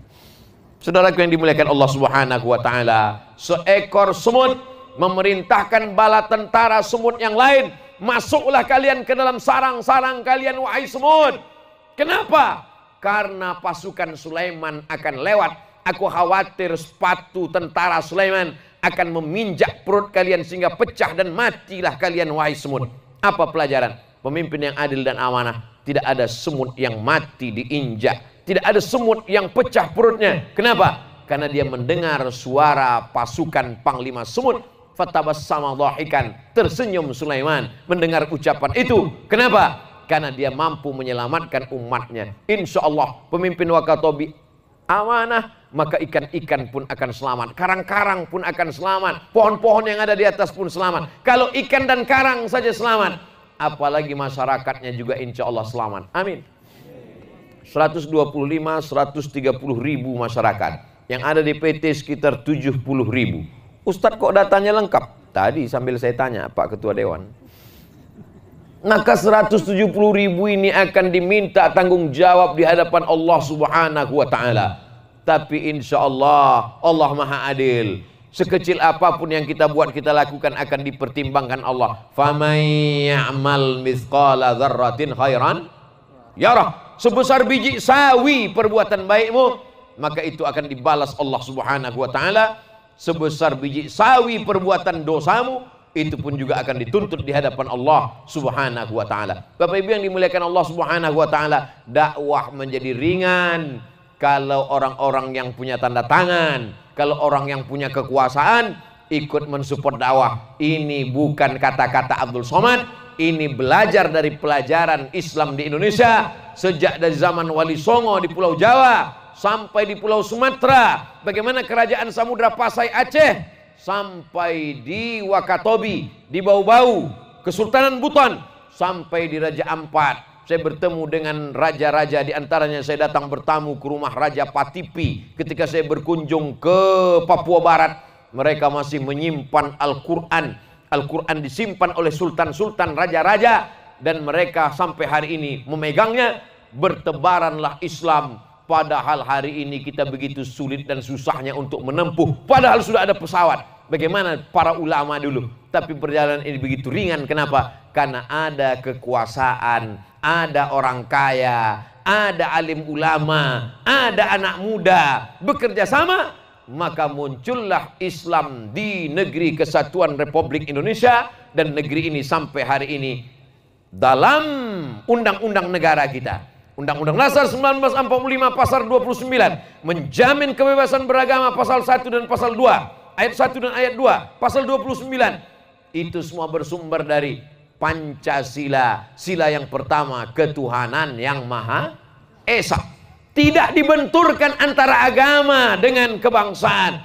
Saudaraku yang dimuliakan Allah Subhanahu wa taala, seekor semut memerintahkan bala tentara semut yang lain, masuklah kalian ke dalam sarang-sarang kalian wahai semut. Kenapa? Karena pasukan Sulaiman akan lewat. Aku khawatir sepatu tentara Sulaiman akan meminjak perut kalian sehingga pecah dan matilah kalian wahai semut. Apa pelajaran? Pemimpin yang adil dan amanah, tidak ada semut yang mati diinjak, tidak ada semut yang pecah perutnya. Kenapa? Karena dia mendengar suara pasukan panglima semut. Fatabassama dhahikan, tersenyum Sulaiman mendengar ucapan itu. Kenapa? Karena dia mampu menyelamatkan umatnya. Insya Allah pemimpin Wakatobi amanah, maka ikan-ikan pun akan selamat, karang-karang pun akan selamat, pohon-pohon yang ada di atas pun selamat. Kalau ikan dan karang saja selamat, apalagi masyarakatnya juga insya Allah selamat. Amin. 125-130 ribu masyarakat yang ada di PT sekitar 70 ribu. Ustadz kok datanya lengkap? Tadi sambil saya tanya Pak Ketua Dewan. Maka 170 ribu ini akan diminta tanggung jawab di hadapan Allah Subhanahu wa ta'ala. Tapi insya Allah, Allah maha adil. Sekecil apapun yang kita buat, kita lakukan akan dipertimbangkan Allah. فَمَنْ يَعْمَلْ مِثْقَالَ ذَرَّةٍ خَيْرًا يَرَهُ. Sebesar biji sawi perbuatan baikmu, maka itu akan dibalas Allah Subhanahu wa ta'ala. Sebesar biji sawi perbuatan dosamu, itu pun juga akan dituntut di hadapan Allah Subhanahu wa ta'ala. Bapak Ibu yang dimuliakan Allah Subhanahu wa ta'ala, dakwah menjadi ringan kalau orang-orang yang punya tanda tangan, kalau orang yang punya kekuasaan ikut mensupport dakwah. Ini bukan kata-kata Abdul Somad, ini belajar dari pelajaran Islam di Indonesia sejak dari zaman Wali Songo di Pulau Jawa sampai di Pulau Sumatera, bagaimana kerajaan Samudra Pasai Aceh sampai di Wakatobi, di Bau-Bau, Kesultanan Buton, sampai di Raja Ampat. Saya bertemu dengan raja-raja, di antaranya saya datang bertamu ke rumah Raja Patipi. Ketika saya berkunjung ke Papua Barat, mereka masih menyimpan Al-Quran. Al-Quran disimpan oleh sultan-sultan, raja-raja, dan mereka sampai hari ini memegangnya. Bertebaranlah Islam. Padahal hari ini kita begitu sulit dan susahnya untuk menempuh. Padahal sudah ada pesawat. Bagaimana para ulama dulu. Tapi perjalanan ini begitu ringan. Kenapa? Karena ada kekuasaan, ada orang kaya, ada alim ulama, ada anak muda bekerja sama. maka muncullah Islam di negeri Kesatuan Republik Indonesia, dan negeri ini sampai hari ini dalam undang-undang negara kita. Undang-Undang Dasar 1945 pasal 29 menjamin kebebasan beragama pasal 1 dan pasal 2, ayat 1 dan ayat 2, pasal 29. Itu semua bersumber dari Pancasila, sila yang pertama, ketuhanan yang Maha Esa. Tidak dibenturkan antara agama dengan kebangsaan.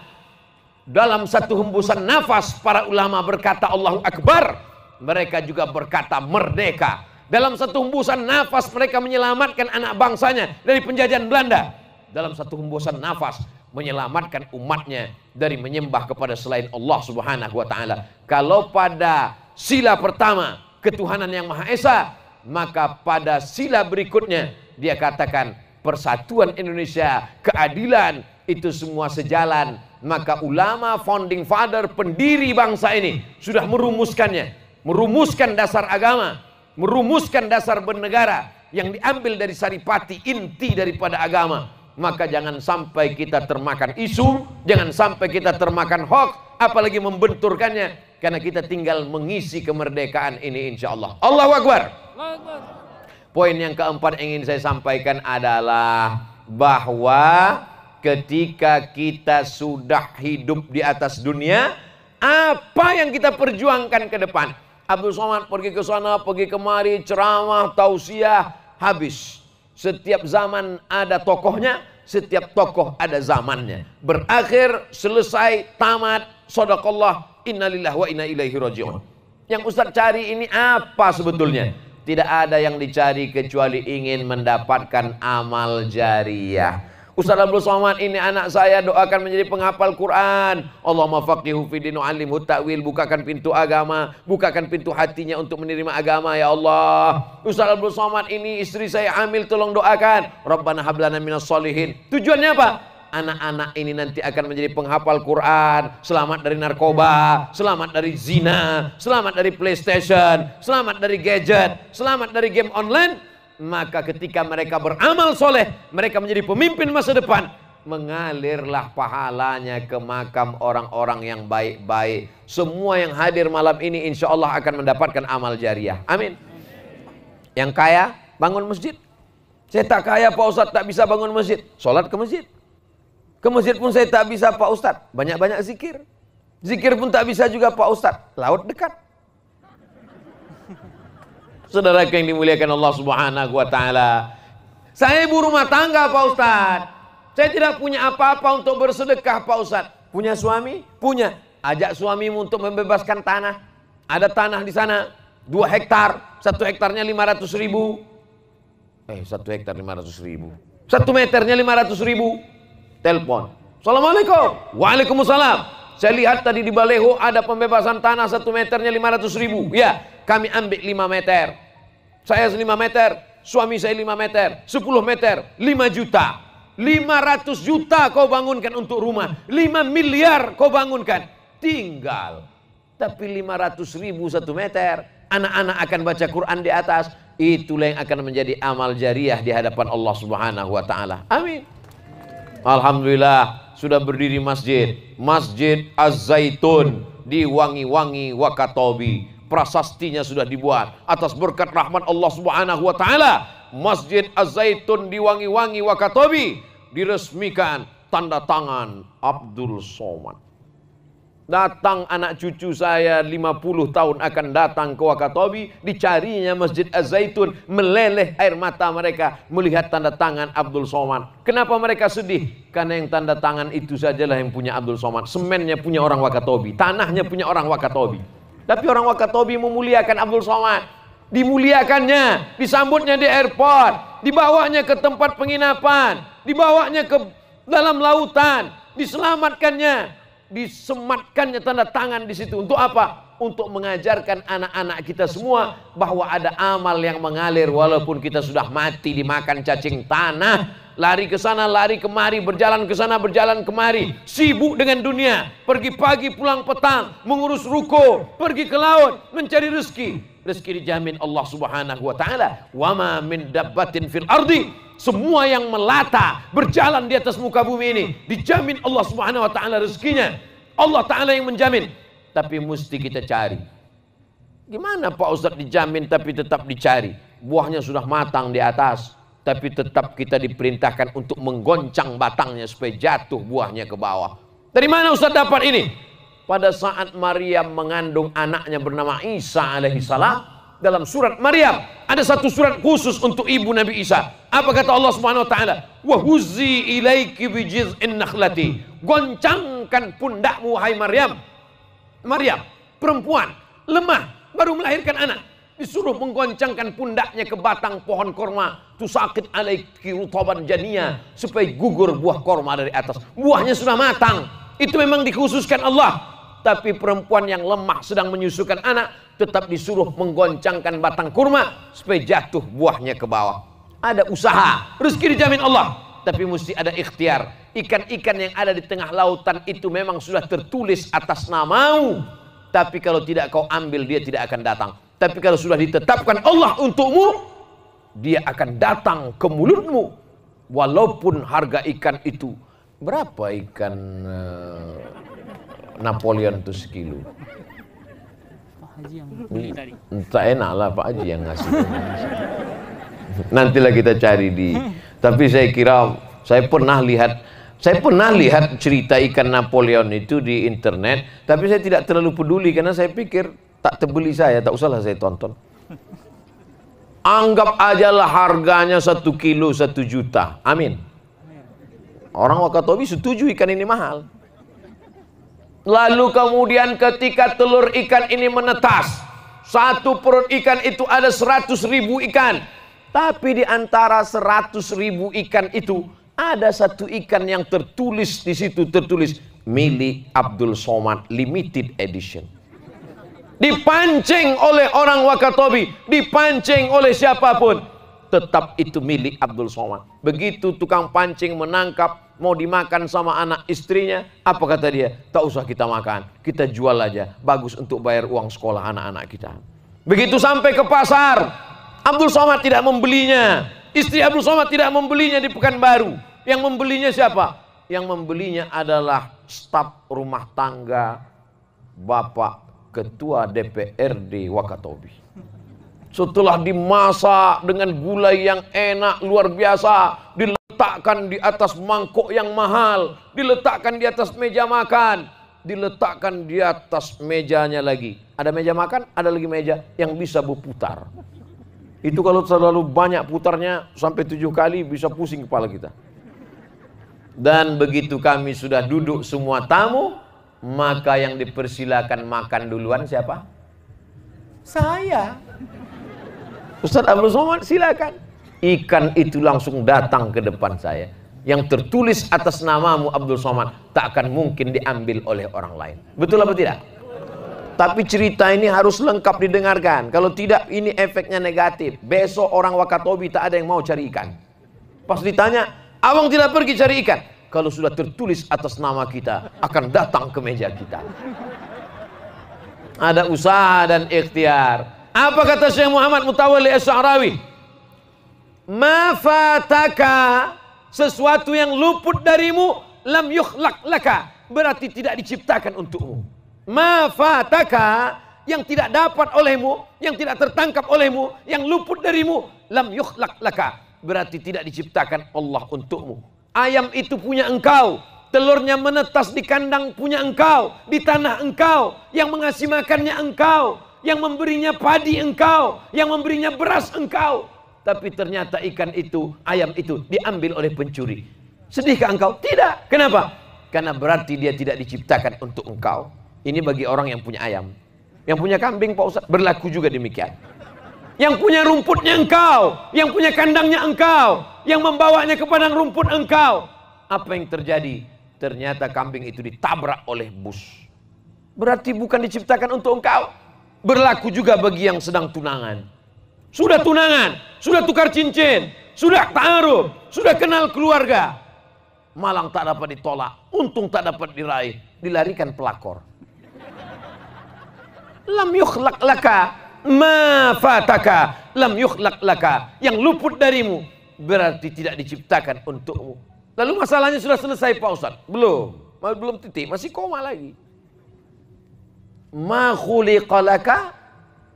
Dalam satu hembusan nafas para ulama berkata Allahu Akbar, mereka juga berkata merdeka. Dalam satu hembusan nafas mereka menyelamatkan anak bangsanya dari penjajahan Belanda. Dalam satu hembusan nafas menyelamatkan umatnya dari menyembah kepada selain Allah Subhanahu wa taala. Kalau pada sila pertama ketuhanan yang Maha Esa, maka pada sila berikutnya dia katakan persatuan Indonesia, keadilan, itu semua sejalan. Maka ulama founding father, pendiri bangsa ini sudah merumuskannya, merumuskan dasar agama, merumuskan dasar bernegara yang diambil dari saripati, inti daripada agama. Maka jangan sampai kita termakan isu, jangan sampai kita termakan hoax, apalagi membenturkannya, karena kita tinggal mengisi kemerdekaan ini insya Allah. Allahu Akbar. Poin yang keempat yang ingin saya sampaikan adalah bahwa ketika kita sudah hidup di atas dunia, apa yang kita perjuangkan ke depan? Abdul Somad pergi ke sana, pergi kemari, ceramah, tausiah, habis. Setiap zaman ada tokohnya, setiap tokoh ada zamannya. Berakhir, selesai, tamat, sadaqallah, innalillahi wa inna ilaihi raji'un. Yang Ustaz cari ini apa sebetulnya? Tidak ada yang dicari kecuali ingin mendapatkan amal jariah. Ustaz Abdul Somad ini anak saya, doakan menjadi penghafal Quran. Allahumma faqihu fiddin wa 'allimhu ta'wil. Bukakan pintu agama, bukakan pintu hatinya untuk menerima agama ya Allah. Ustaz Abdul Somad ini istri saya hamil, tolong doakan. Rabbana hablana minas solihin. Tujuannya apa? Anak-anak ini nanti akan menjadi penghafal Quran, selamat dari narkoba, selamat dari zina, selamat dari PlayStation, selamat dari gadget, selamat dari game online. Maka ketika mereka beramal soleh, mereka menjadi pemimpin masa depan, mengalirlah pahalanya ke makam orang-orang yang baik-baik. Semua yang hadir malam ini insya Allah akan mendapatkan amal jariah. Amin. Yang kaya bangun masjid. Saya tak kaya Pak Ustadz, tak bisa bangun masjid. Sholat ke masjid. Ke masjid pun saya tak bisa Pak Ustadz. Banyak-banyak zikir. Zikir pun tak bisa juga Pak Ustadz. Laut dekat. Saudara yang dimuliakan Allah Subhanahu wa taala, saya ibu rumah tangga Pak Ustadz. Saya tidak punya apa-apa untuk bersedekah Pak Ustadz. Punya suami? Punya. Ajak suamimu untuk membebaskan tanah. Ada tanah di sana 2 hektar, 1 hektarnya 500.000. 1 hektar 500.000. 1 meternya 500.000. Telepon. Assalamualaikum. Waalaikumsalam. Saya lihat tadi di Baleho ada pembebasan tanah 1 meternya 500.000. Ya, kami ambil 5 meter. Saya 5 meter, suami saya 5 meter, 10 meter, 5 juta. 500 juta kau bangunkan untuk rumah. 5 miliar kau bangunkan. Tinggal. Tapi 500.000 1 meter. Anak-anak akan baca Quran di atas. Itulah yang akan menjadi amal jariah di hadapan Allah Subhanahu wa taala. Amin. Alhamdulillah sudah berdiri masjid, Masjid Az-Zaitun di Wangi-Wangi Wakatobi. Prasastinya sudah dibuat atas berkat rahmat Allah Subhanahu wa taala. Masjid Az-Zaitun di Wangi-Wangi Wakatobi diresmikan, tanda tangan Abdul Somad. Datang anak cucu saya 50 tahun akan datang ke Wakatobi, dicarinya Masjid Az-Zaitun, meleleh air mata mereka melihat tanda tangan Abdul Somad. Kenapa mereka sedih? Karena yang tanda tangan itu sajalah yang punya Abdul Somad. Semennya punya orang Wakatobi, tanahnya punya orang Wakatobi. Tapi orang Wakatobi memuliakan Abdul Somad. Dimuliakannya, disambutnya di airport, dibawanya ke tempat penginapan, dibawanya ke dalam lautan, diselamatkannya, disematkannya tanda tangan di situ. Untuk apa? Untuk mengajarkan anak-anak kita semua bahwa ada amal yang mengalir walaupun kita sudah mati dimakan cacing tanah. Lari ke sana, lari kemari, berjalan ke sana, berjalan kemari, sibuk dengan dunia, pergi pagi pulang petang, mengurus ruko, pergi ke laut mencari rezeki. Rezeki dijamin Allah Subhanahu wa taala. Wa ma min dabbatin fil ardi semua yang melata berjalan di atas muka bumi ini dijamin Allah Subhanahu wa taala rezekinya. Allah taala yang menjamin. Tapi mesti kita cari. Gimana Pak Ustadz dijamin tapi tetap dicari? Buahnya sudah matang di atas, tapi tetap kita diperintahkan untuk menggoncang batangnya supaya jatuh buahnya ke bawah. Dari mana Ustadz dapat ini? Pada saat Maryam mengandung anaknya bernama Isa alaihissalam, dalam surat Maryam ada satu surat khusus untuk ibu Nabi Isa. Apa kata Allah Subhanahu wa taala? Wa huzzi ilaiki bijiz'in nakhlati. Goncangkan pundakmu wahai Maryam. Maryam, perempuan lemah, baru melahirkan anak, disuruh menggoncangkan pundaknya ke batang pohon korma, tusaqit alaiki rutaban janiya, supaya gugur buah korma dari atas. Buahnya sudah matang. Itu memang dikhususkan Allah. Tapi perempuan yang lemah sedang menyusukan anak tetap disuruh menggoncangkan batang kurma supaya jatuh buahnya ke bawah. Ada usaha, rezeki dijamin Allah, tapi mesti ada ikhtiar. Ikan-ikan yang ada di tengah lautan itu memang sudah tertulis atas namamu, tapi kalau tidak kau ambil dia tidak akan datang. Tapi kalau sudah ditetapkan Allah untukmu, dia akan datang ke mulutmu. Walaupun harga ikan itu berapa ikan Napoleon itu sekilo? Entah, enak lah Pak Haji yang ngasih. Nantilah kita cari di. Tapi saya kira saya pernah lihat cerita ikan Napoleon itu di internet. Tapi saya tidak terlalu peduli karena saya pikir tak terbeli saya, tak usahlah saya tonton. Anggap ajalah harganya 1 kilo 1 juta. Amin. Orang Wakatobi setuju ikan ini mahal. Lalu kemudian ketika telur ikan ini menetas, satu perut ikan itu ada 100.000 ikan. Tapi di antara 100.000 ikan itu ada satu ikan yang tertulis di situ, tertulis milik Abdul Somad limited edition. Dipancing oleh orang Wakatobi, dipancing oleh siapapun, tetap itu milik Abdul Somad. Begitu tukang pancing menangkap, mau dimakan sama anak istrinya, apa kata dia? Tak usah kita makan, kita jual aja, bagus untuk bayar uang sekolah anak-anak kita. Begitu sampai ke pasar, Abdul Somad tidak membelinya, istri Abdul Somad tidak membelinya di Pekanbaru. Yang membelinya siapa? Yang membelinya adalah staf rumah tangga Bapak Ketua DPRD Wakatobi. Setelah dimasak dengan gulai yang enak luar biasa, diletakkan di atas mangkok yang mahal, diletakkan di atas meja makan, diletakkan di atas mejanya lagi. Ada meja makan, ada lagi meja yang bisa berputar. Itu kalau terlalu banyak putarnya sampai 7 kali bisa pusing kepala kita. Dan begitu kami sudah duduk semua tamu, maka yang dipersilakan makan duluan siapa? Saya. Ustaz Abdul Somad silakan. Ikan itu langsung datang ke depan saya. Yang tertulis atas namamu Abdul Somad tak akan mungkin diambil oleh orang lain. Betul apa tidak? Tapi cerita ini harus lengkap didengarkan. Kalau tidak ini efeknya negatif. Besok orang Wakatobi tak ada yang mau cari ikan. Pas ditanya, abang tidak pergi cari ikan. Kalau sudah tertulis atas nama kita, akan datang ke meja kita. Ada usaha dan ikhtiar. Apa kata Syekh Muhammad Mutawalli Asy'arawi? Ma fataka, sesuatu yang luput darimu, lam yukhlaq laka, berarti tidak diciptakan untukmu. Ma fataka, yang tidak dapat olehmu, yang tidak tertangkap olehmu, yang luput darimu, lam yukhlaq laka, berarti tidak diciptakan Allah untukmu. Ayam itu punya engkau, telurnya menetas di kandang punya engkau, di tanah engkau, yang mengasih makannya engkau, yang memberinya padi engkau, yang memberinya beras engkau. Tapi ternyata ikan itu, ayam itu diambil oleh pencuri. Sedihkah engkau? Tidak. Kenapa? Karena berarti dia tidak diciptakan untuk engkau. Ini bagi orang yang punya ayam. Yang punya kambing Pak Ustaz, berlaku juga demikian. Yang punya rumputnya engkau, yang punya kandangnya engkau, yang membawanya ke padang rumput engkau. Apa yang terjadi? Ternyata kambing itu ditabrak oleh bus. Berarti bukan diciptakan untuk engkau. Berlaku juga bagi yang sedang tunangan. Sudah tunangan, sudah tukar cincin, sudah ta'aruf, sudah kenal keluarga. Malang tak dapat ditolak, untung tak dapat diraih, dilarikan pelakor. Lam yukhlaq laka ma fataka, lam yukhlaq laka, yang luput darimu berarti tidak diciptakan untukmu. Lalu masalahnya sudah selesai Pak Ustadz? Belum titik, masih koma lagi. Ma khuliqalaka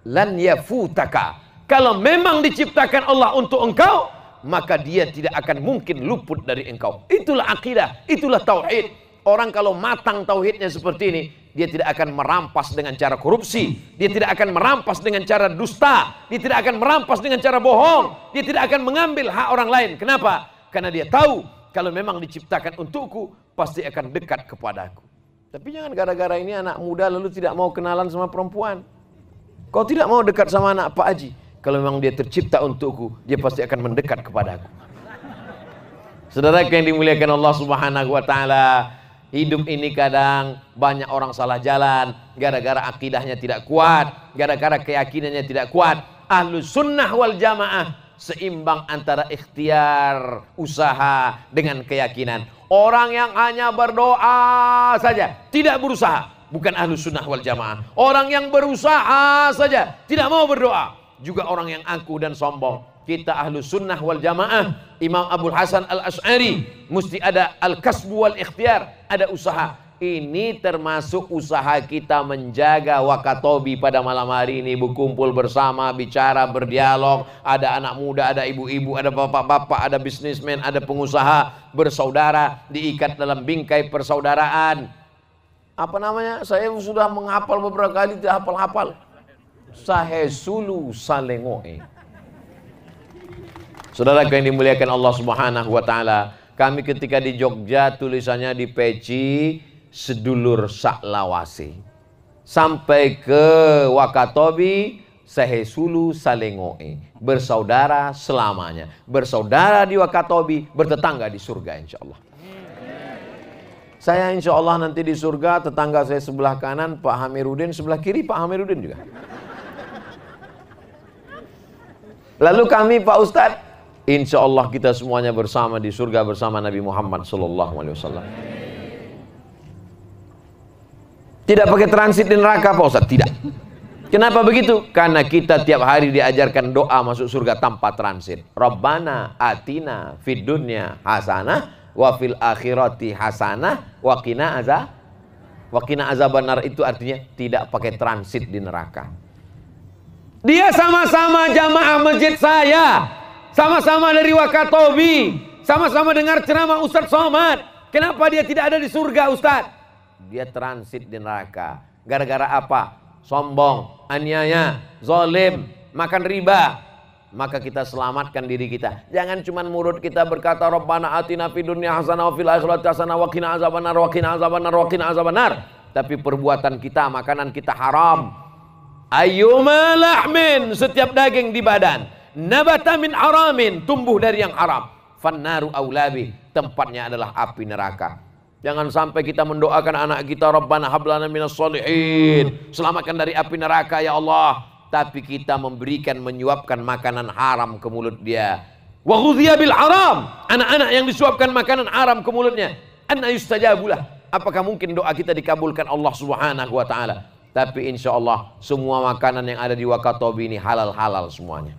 lan yafutaka. Kalau memang diciptakan Allah untuk engkau, maka dia tidak akan mungkin luput dari engkau. Itulah akidah, itulah tauhid. Orang kalau matang tauhidnya seperti ini, dia tidak akan merampas dengan cara korupsi, dia tidak akan merampas dengan cara dusta, dia tidak akan merampas dengan cara bohong, dia tidak akan mengambil hak orang lain. Kenapa? Karena dia tahu kalau memang diciptakan untukku, pasti akan dekat kepadaku. Tapi jangan gara-gara ini anak muda lalu tidak mau kenalan sama perempuan. Kau tidak mau dekat sama anak Pak Haji. Kalau memang dia tercipta untukku, dia pasti akan mendekat kepadaku. Saudara yang dimuliakan Allah Subhanahu wa taala, hidup ini kadang banyak orang salah jalan gara-gara akidahnya tidak kuat, gara-gara keyakinannya tidak kuat. Ahlus sunnah wal jamaah seimbang antara ikhtiar, usaha dengan keyakinan. Orang yang hanya berdoa saja, tidak berusaha, bukan ahlus sunnah wal jamaah. Orang yang berusaha saja, tidak mau berdoa, juga orang yang angkuh dan sombong. Kita ahlus sunnah wal jamaah, Imam Abul Hasan al-Ash'ari, mesti ada al-kasbu wal ikhtiar, ada usaha. Ini termasuk usaha kita menjaga wakatobi pada malam hari ini, berkumpul bersama, bicara, berdialog. Ada anak muda, ada ibu-ibu, ada bapak-bapak, ada bisnismen, ada pengusaha, bersaudara, diikat dalam bingkai persaudaraan. Apa namanya? Saya sudah menghafal beberapa kali, tidak hafal-hafal. Sahesulu salengoe. Saudara yang dimuliakan Allah Subhanahu wa taala, kami ketika di Jogja tulisannya di peci sedulur saklawase. Sampai ke Wakatobi sahesulu salengoe. Bersaudara selamanya. Bersaudara di Wakatobi, bertetangga di surga insyaallah. Saya insya Allah nanti di surga, tetangga saya sebelah kanan Pak Hamiruddin, sebelah kiri Pak Hamiruddin juga. Lalu kami Pak Ustadz, insya Allah kita semuanya bersama di surga bersama Nabi Muhammad SAW. Tidak pakai transit di neraka Pak Ustadz? Tidak. Kenapa begitu? Karena kita tiap hari diajarkan doa masuk surga tanpa transit. Rabbana atina fid dunya hasanah wa fil akhirati hasanah wa qina azabannar. Itu artinya tidak pakai transit di neraka. Dia sama-sama jamaah masjid saya, sama-sama dari Wakatobi, sama-sama dengar ceramah Ustadz Somad. Kenapa dia tidak ada di surga Ustadz? Dia transit di neraka. Gara-gara apa? Sombong, aniaya, zalim, makan riba. Maka kita selamatkan diri kita. Jangan cuma mulut kita berkata Rabbana atina fid dunya hasanah wa fil akhirati hasanah wa qina azabannar wa qina azabannar wa qina azabannar. Tapi perbuatan kita, makanan kita haram. Ayyuma lahmin, setiap daging di badan, nabata min haramin, tumbuh dari yang haram, fannaru aulabi, tempatnya adalah api neraka. Jangan sampai kita mendoakan anak kita Rabbana hablana minas sholihin, selamatkan dari api neraka ya Allah, tapi kita memberikan, menyuapkan makanan haram ke mulut dia. Wa ghudhiya bil haram, anak-anak yang disuapkan makanan haram ke mulutnya, anna yustajabulah, apakah mungkin doa kita dikabulkan Allah Subhanahu wa taala? Tapi insya Allah semua makanan yang ada di Wakatobi ini halal-halal semuanya.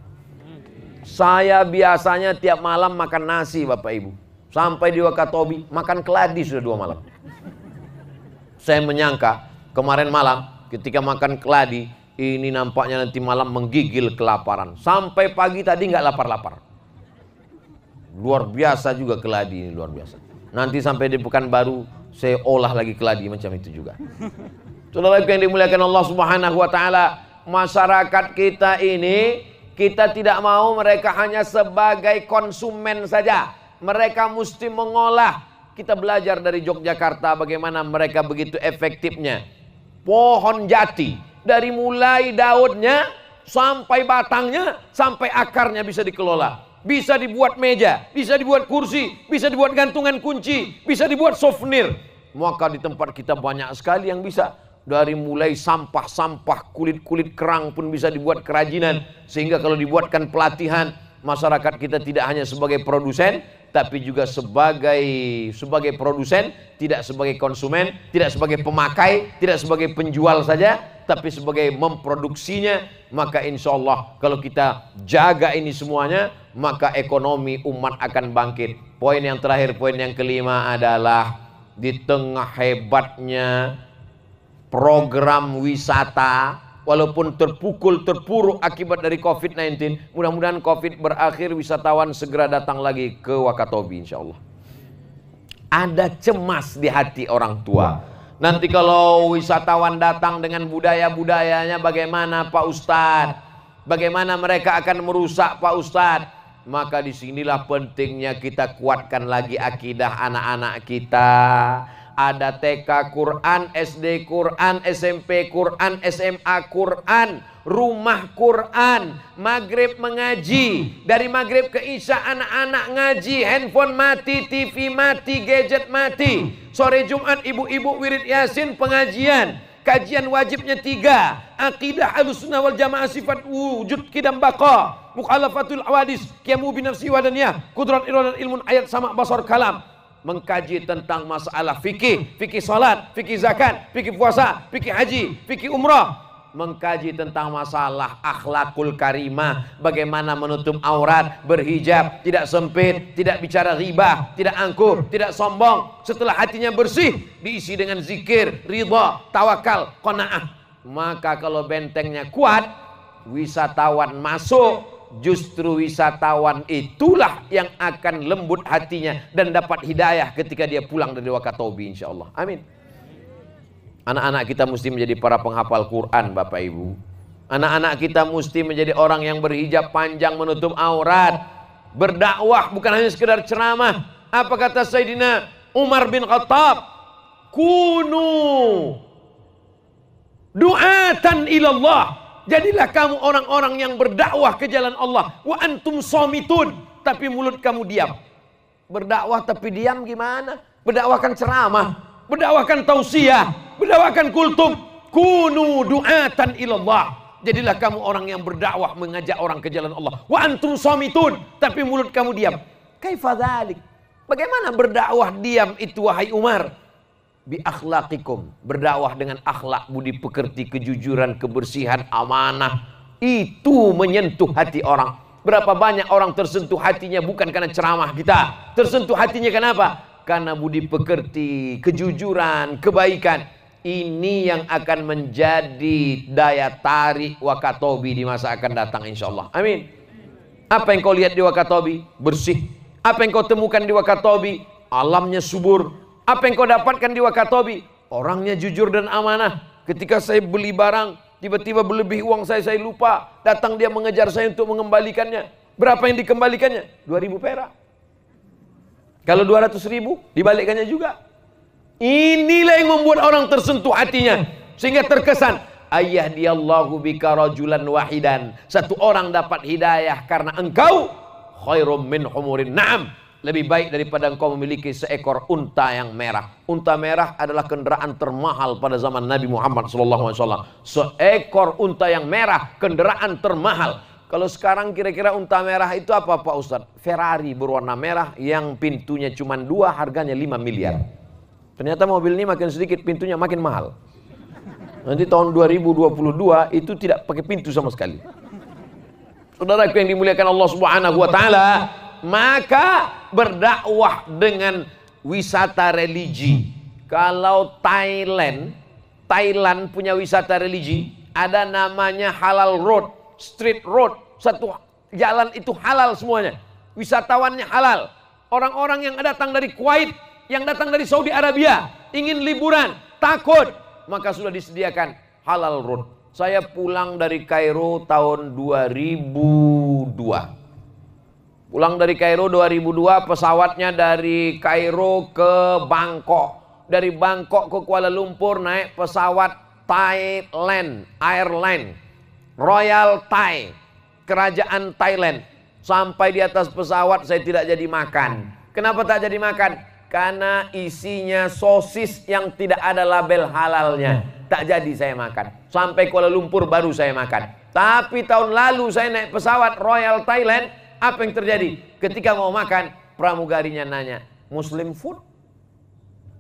Saya biasanya tiap malam makan nasi Bapak Ibu. Sampai di Wakatobi makan keladi sudah 2 malam. Saya menyangka kemarin malam ketika makan keladi, ini nampaknya nanti malam menggigil kelaparan. Sampai pagi tadi nggak lapar-lapar. Luar biasa juga keladi ini, luar biasa. Nanti sampai di Pekanbaru saya olah lagi keladi macam itu juga. Saudara yang dimuliakan Allah Subhanahu wa taala, masyarakat kita ini kita tidak mau mereka hanya sebagai konsumen saja. Mereka mesti mengolah. Kita belajar dari Yogyakarta bagaimana mereka begitu efektifnya. Pohon jati dari mulai daunnya sampai batangnya sampai akarnya bisa dikelola. Bisa dibuat meja, bisa dibuat kursi, bisa dibuat gantungan kunci, bisa dibuat souvenir. Maka di tempat kita banyak sekali yang bisa. Dari mulai sampah-sampah, kulit-kulit kerang pun bisa dibuat kerajinan. Sehingga kalau dibuatkan pelatihan, masyarakat kita tidak hanya sebagai produsen, tapi juga sebagai produsen, tidak sebagai konsumen, tidak sebagai pemakai, tidak sebagai penjual saja, tapi sebagai memproduksinya. Maka insya Allah kalau kita jaga ini semuanya, maka ekonomi umat akan bangkit. Poin yang terakhir, poin yang kelima adalah di tengah hebatnya program wisata, walaupun terpuruk akibat dari COVID-19, mudah-mudahan COVID berakhir, wisatawan segera datang lagi ke Wakatobi insya Allah. Ada cemas di hati orang tua. Nanti kalau wisatawan datang dengan budaya-budayanya bagaimana Pak Ustadz? Bagaimana mereka akan merusak Pak Ustadz? Maka disinilah pentingnya kita kuatkan lagi akidah anak-anak kita. Ada TK Quran, SD Quran, SMP Quran, SMA Quran, rumah Quran, maghrib mengaji, dari maghrib ke isya anak-anak ngaji, handphone mati, TV mati, gadget mati. Sore Jumat ibu-ibu wirid yasin, pengajian, kajian wajibnya 3, akidah Ahlussunnah wal Jamaah, sifat wujud qidam baqa, mukhalafatul awadis, qiyamu binafsi wadaniyah, kudrat iradat ilmun ayat sama basar kalam. Mengkaji tentang masalah fikih, fikih salat, fikih zakat, fikih puasa, fikih haji, fikih umrah. Mengkaji tentang masalah akhlakul karimah, bagaimana menutup aurat, berhijab, tidak sempit, tidak bicara ghibah, tidak angkuh, tidak sombong. Setelah hatinya bersih, diisi dengan zikir, ridha, tawakal, qanaah. Maka kalau bentengnya kuat, wisatawan masuk, justru wisatawan itulah yang akan lembut hatinya dan dapat hidayah ketika dia pulang dari Wakatobi insya Allah. Amin. Anak-anak kita mesti menjadi para penghafal Quran Bapak Ibu. Anak-anak kita mesti menjadi orang yang berhijab panjang, menutup aurat, berdakwah, bukan hanya sekedar ceramah. Apa kata Sayyidina Umar bin Khattab? Kunu du'atan ilallah. Jadilah kamu orang-orang yang berdakwah ke jalan Allah. Wa antum somitun, tapi mulut kamu diam. Berdakwah tapi diam gimana? Berdakwahkan ceramah, berdakwahkan tausiah, berdakwahkan kultum. Kunu du'atan ilallah. Jadilah kamu orang yang berdakwah, mengajak orang ke jalan Allah. Wa antum somitun, tapi mulut kamu diam. Kaifa dzalik? Bagaimana berdakwah diam itu wahai Umar? Bi akhlaqikum, berdakwah dengan akhlak, budi pekerti, kejujuran, kebersihan, amanah. Itu menyentuh hati orang. Berapa banyak orang tersentuh hatinya bukan karena ceramah kita. Tersentuh hatinya kenapa? Karena budi pekerti, kejujuran, kebaikan. Ini yang akan menjadi daya tarik Wakatobi di masa akan datang insya Allah. Amin. Apa yang kau lihat di Wakatobi? Bersih. Apa yang kau temukan di Wakatobi? Alamnya subur. Apa yang kau dapatkan di Wakatobi? Orangnya jujur dan amanah. Ketika saya beli barang, tiba-tiba berlebih uang saya lupa. Datang dia mengejar saya untuk mengembalikannya. Berapa yang dikembalikannya? 2.000 perak. Kalau 200.000, dibalikkannya juga. Inilah yang membuat orang tersentuh hatinya. Sehingga terkesan, ayyahdiyallahu bika rajulan wahidan. Satu orang dapat hidayah karena engkau, khairum min humurin na'am. Lebih baik daripada engkau memiliki seekor unta yang merah. Unta merah adalah kendaraan termahal pada zaman Nabi Muhammad SAW. Seekor unta yang merah, kendaraan termahal. Kalau sekarang kira-kira unta merah itu apa Pak Ustadz? Ferrari berwarna merah yang pintunya cuma 2, harganya 5 miliar. Ternyata mobil ini makin sedikit, pintunya makin mahal. Nanti tahun 2022 itu tidak pakai pintu sama sekali. Saudaraku yang dimuliakan Allah Subhanahu wa Ta'ala, maka berdakwah dengan wisata religi. Kalau Thailand punya wisata religi, ada namanya halal road, street road. Satu jalan itu halal semuanya. Wisatawannya halal. Orang-orang yang datang dari Kuwait, yang datang dari Saudi Arabia, ingin liburan, takut, maka sudah disediakan halal road. Saya pulang dari Kairo tahun 2002. Pulang dari Kairo 2002, pesawatnya dari Kairo ke Bangkok. Dari Bangkok ke Kuala Lumpur naik pesawat Thailand Airline, Royal Thai, kerajaan Thailand. Sampai di atas pesawat saya tidak jadi makan. Kenapa tak jadi makan? Karena isinya sosis yang tidak ada label halalnya. Tak jadi saya makan. Sampai Kuala Lumpur baru saya makan. Tapi tahun lalu saya naik pesawat Royal Thailand. Apa yang terjadi? Ketika mau makan, pramugarinya nanya, Muslim food?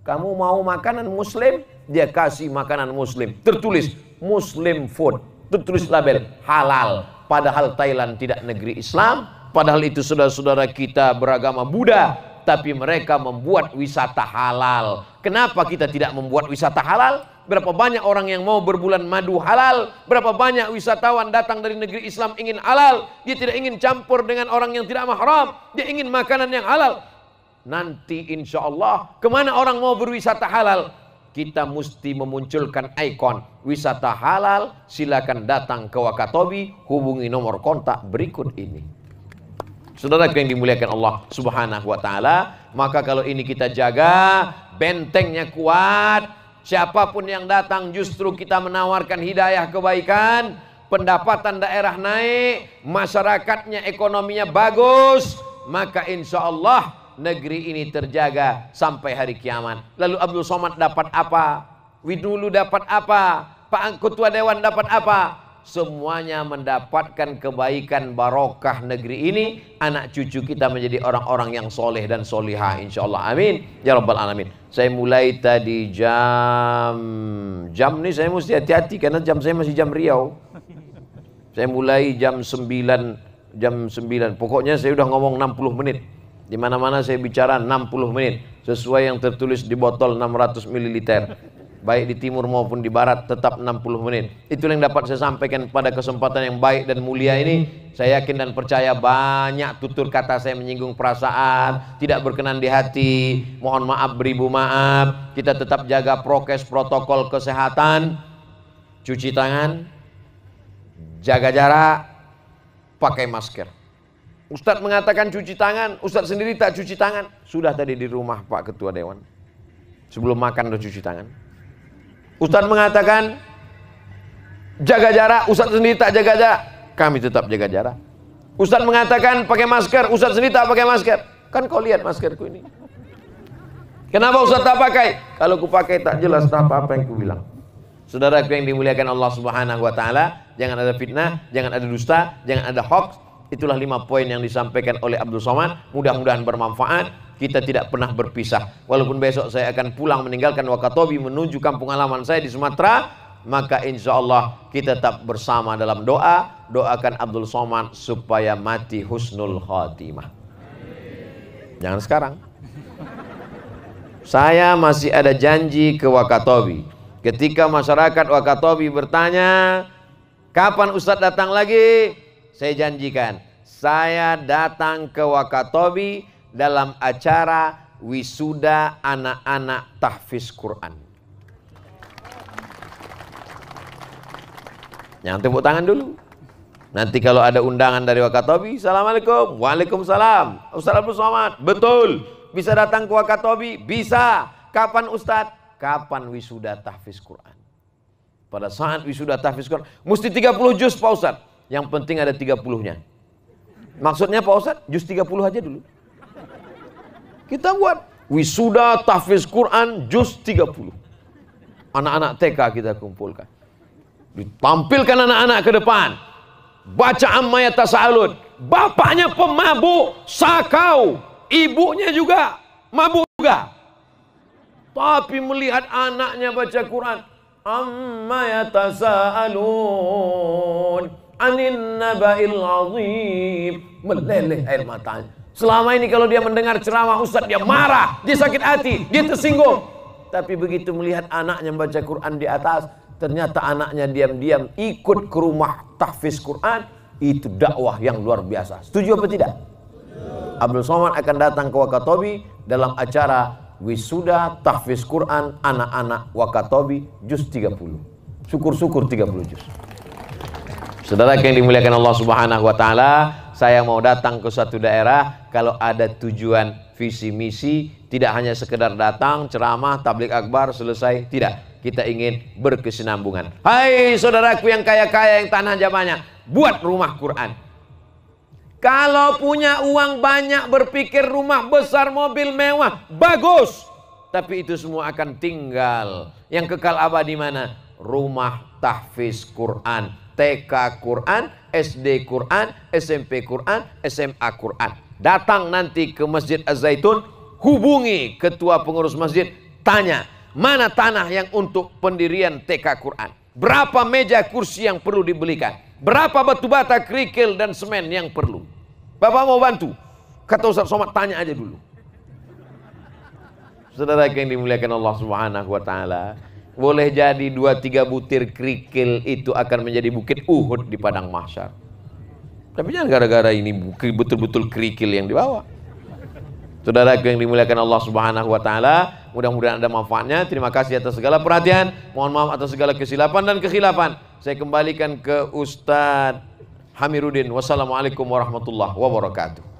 Kamu mau makanan Muslim? Dia kasih makanan Muslim. Tertulis Muslim food. Tertulis label halal. Padahal Thailand tidak negeri Islam. Padahal itu saudara-saudara kita beragama Buddha. Tapi mereka membuat wisata halal. Kenapa kita tidak membuat wisata halal? Berapa banyak orang yang mau berbulan madu halal? Berapa banyak wisatawan datang dari negeri Islam ingin halal? Dia tidak ingin campur dengan orang yang tidak mahram. Dia ingin makanan yang halal. Nanti insya Allah kemana orang mau berwisata halal? Kita mesti memunculkan ikon wisata halal. Silakan datang ke Wakatobi, hubungi nomor kontak berikut ini. Saudara yang dimuliakan Allah Subhanahu wa taala, maka kalau ini kita jaga, bentengnya kuat, siapapun yang datang justru kita menawarkan hidayah kebaikan, pendapatan daerah naik, masyarakatnya ekonominya bagus, maka insya Allah negeri ini terjaga sampai hari kiamat. Lalu Abdul Somad dapat apa? Widulu dapat apa? Pak Ketua Dewan dapat apa? Semuanya mendapatkan kebaikan barokah negeri ini. Anak cucu kita menjadi orang-orang yang soleh dan solihah insya Allah. Amin ya rabbal alamin. Saya mulai tadi jam ini saya mesti hati-hati karena jam saya masih jam Riau. Saya mulai jam 9. Pokoknya saya udah ngomong 60 menit. Di mana-mana saya bicara 60 menit sesuai yang tertulis di botol 600 ml. Baik di timur maupun di barat tetap 60 menit. Itu yang dapat saya sampaikan pada kesempatan yang baik dan mulia ini. Saya yakin dan percaya banyak tutur kata saya menyinggung perasaan, tidak berkenan di hati. Mohon maaf beribu maaf. Kita tetap jaga prokes protokol kesehatan. Cuci tangan, jaga jarak, pakai masker. Ustadz mengatakan cuci tangan, Ustadz sendiri tak cuci tangan. Sudah tadi di rumah Pak Ketua Dewan. Sebelum makan udah cuci tangan. Ustadz mengatakan jaga jarak, Ustadz sendiri tak jaga jarak. Kami tetap jaga jarak. Ustadz mengatakan pakai masker, Ustadz sendiri tak pakai masker. Kan kau lihat maskerku ini. Kenapa Ustadz tak pakai? Kalau ku pakai tak jelas apa yang ku bilang. Saudaraku yang dimuliakan Allah Subhanahu wa taala, jangan ada fitnah, jangan ada dusta, jangan ada hoax. Itulah 5 poin yang disampaikan oleh Abdul Somad. Mudah-mudahan bermanfaat. Kita tidak pernah berpisah. Walaupun besok saya akan pulang meninggalkan Wakatobi menuju kampung halaman saya di Sumatera, maka insya Allah kita tetap bersama dalam doa. Doakan Abdul Somad supaya mati husnul khatimah. Jangan sekarang. Saya masih ada janji ke Wakatobi. Ketika masyarakat Wakatobi bertanya, kapan Ustadz datang lagi? Saya janjikan, saya datang ke Wakatobi dalam acara wisuda anak-anak tahfiz Quran. Jangan tepuk tangan dulu. Nanti kalau ada undangan dari Wakatobi, Assalamualaikum, Waalaikumsalam. Ustadz Abdul Somad, betul. Bisa datang ke Wakatobi? Bisa. Kapan Ustadz? Kapan wisuda tahfiz Quran? Pada saat wisuda tahfiz Quran, mesti 30 juz Pak Ustadz. Yang penting ada 30-nya. Maksudnya Pak Ustadz, juz 30 aja dulu. Kita buat wisuda tahfiz Quran juz 30. Anak-anak TK kita kumpulkan. Ditampilkan anak-anak ke depan. Baca amma yatasaalun. Bapaknya pemabuk, sakau. Ibunya juga mabuk juga. Tapi melihat anaknya baca Quran, amma yatasaalun anin naba'il azim, meleleh air matanya. Selama ini kalau dia mendengar ceramah Ustadz dia marah, dia sakit hati, dia tersinggung. Tapi begitu melihat anaknya baca Quran di atas, ternyata anaknya diam-diam ikut ke rumah tahfiz Quran. Itu dakwah yang luar biasa. Setuju apa tidak? Abdul Somad akan datang ke Wakatobi dalam acara wisuda tahfiz Quran anak-anak Wakatobi juz 30. Syukur-syukur 30 juz. Saudara yang dimuliakan Allah Subhanahu wa taala, saya mau datang ke suatu daerah kalau ada tujuan visi misi, tidak hanya sekedar datang ceramah tabligh akbar selesai, tidak. Kita ingin berkesinambungan. Hai saudaraku yang kaya-kaya yang tanah jamannya, buat rumah Quran. Kalau punya uang banyak berpikir rumah besar, mobil mewah, bagus. Tapi itu semua akan tinggal. Yang kekal abadi mana? Rumah tahfiz Quran. TK Quran, SD Quran, SMP Quran, SMA Quran. datang nanti ke Masjid Az-Zaitun, hubungi ketua pengurus masjid, tanya mana tanah yang untuk pendirian TK Quran, berapa meja kursi yang perlu dibelikan, berapa batu bata, kerikil dan semen yang perlu. Bapak mau bantu? Kata Ustaz Somad, tanya aja dulu. Saudara yang dimuliakan Allah Subhanahu wa taala, boleh jadi 2-3 butir kerikil itu akan menjadi bukit Uhud di padang mahsyar. Tapi jangan gara-gara ini betul-betul kerikil yang dibawa. Saudara yang dimuliakan Allah Subhanahu wa taala, mudah-mudahan ada manfaatnya. Terima kasih atas segala perhatian. Mohon maaf atas segala kesilapan dan kekhilafan. Saya kembalikan ke Ustadz Hamiruddin. Wassalamualaikum warahmatullahi wabarakatuh.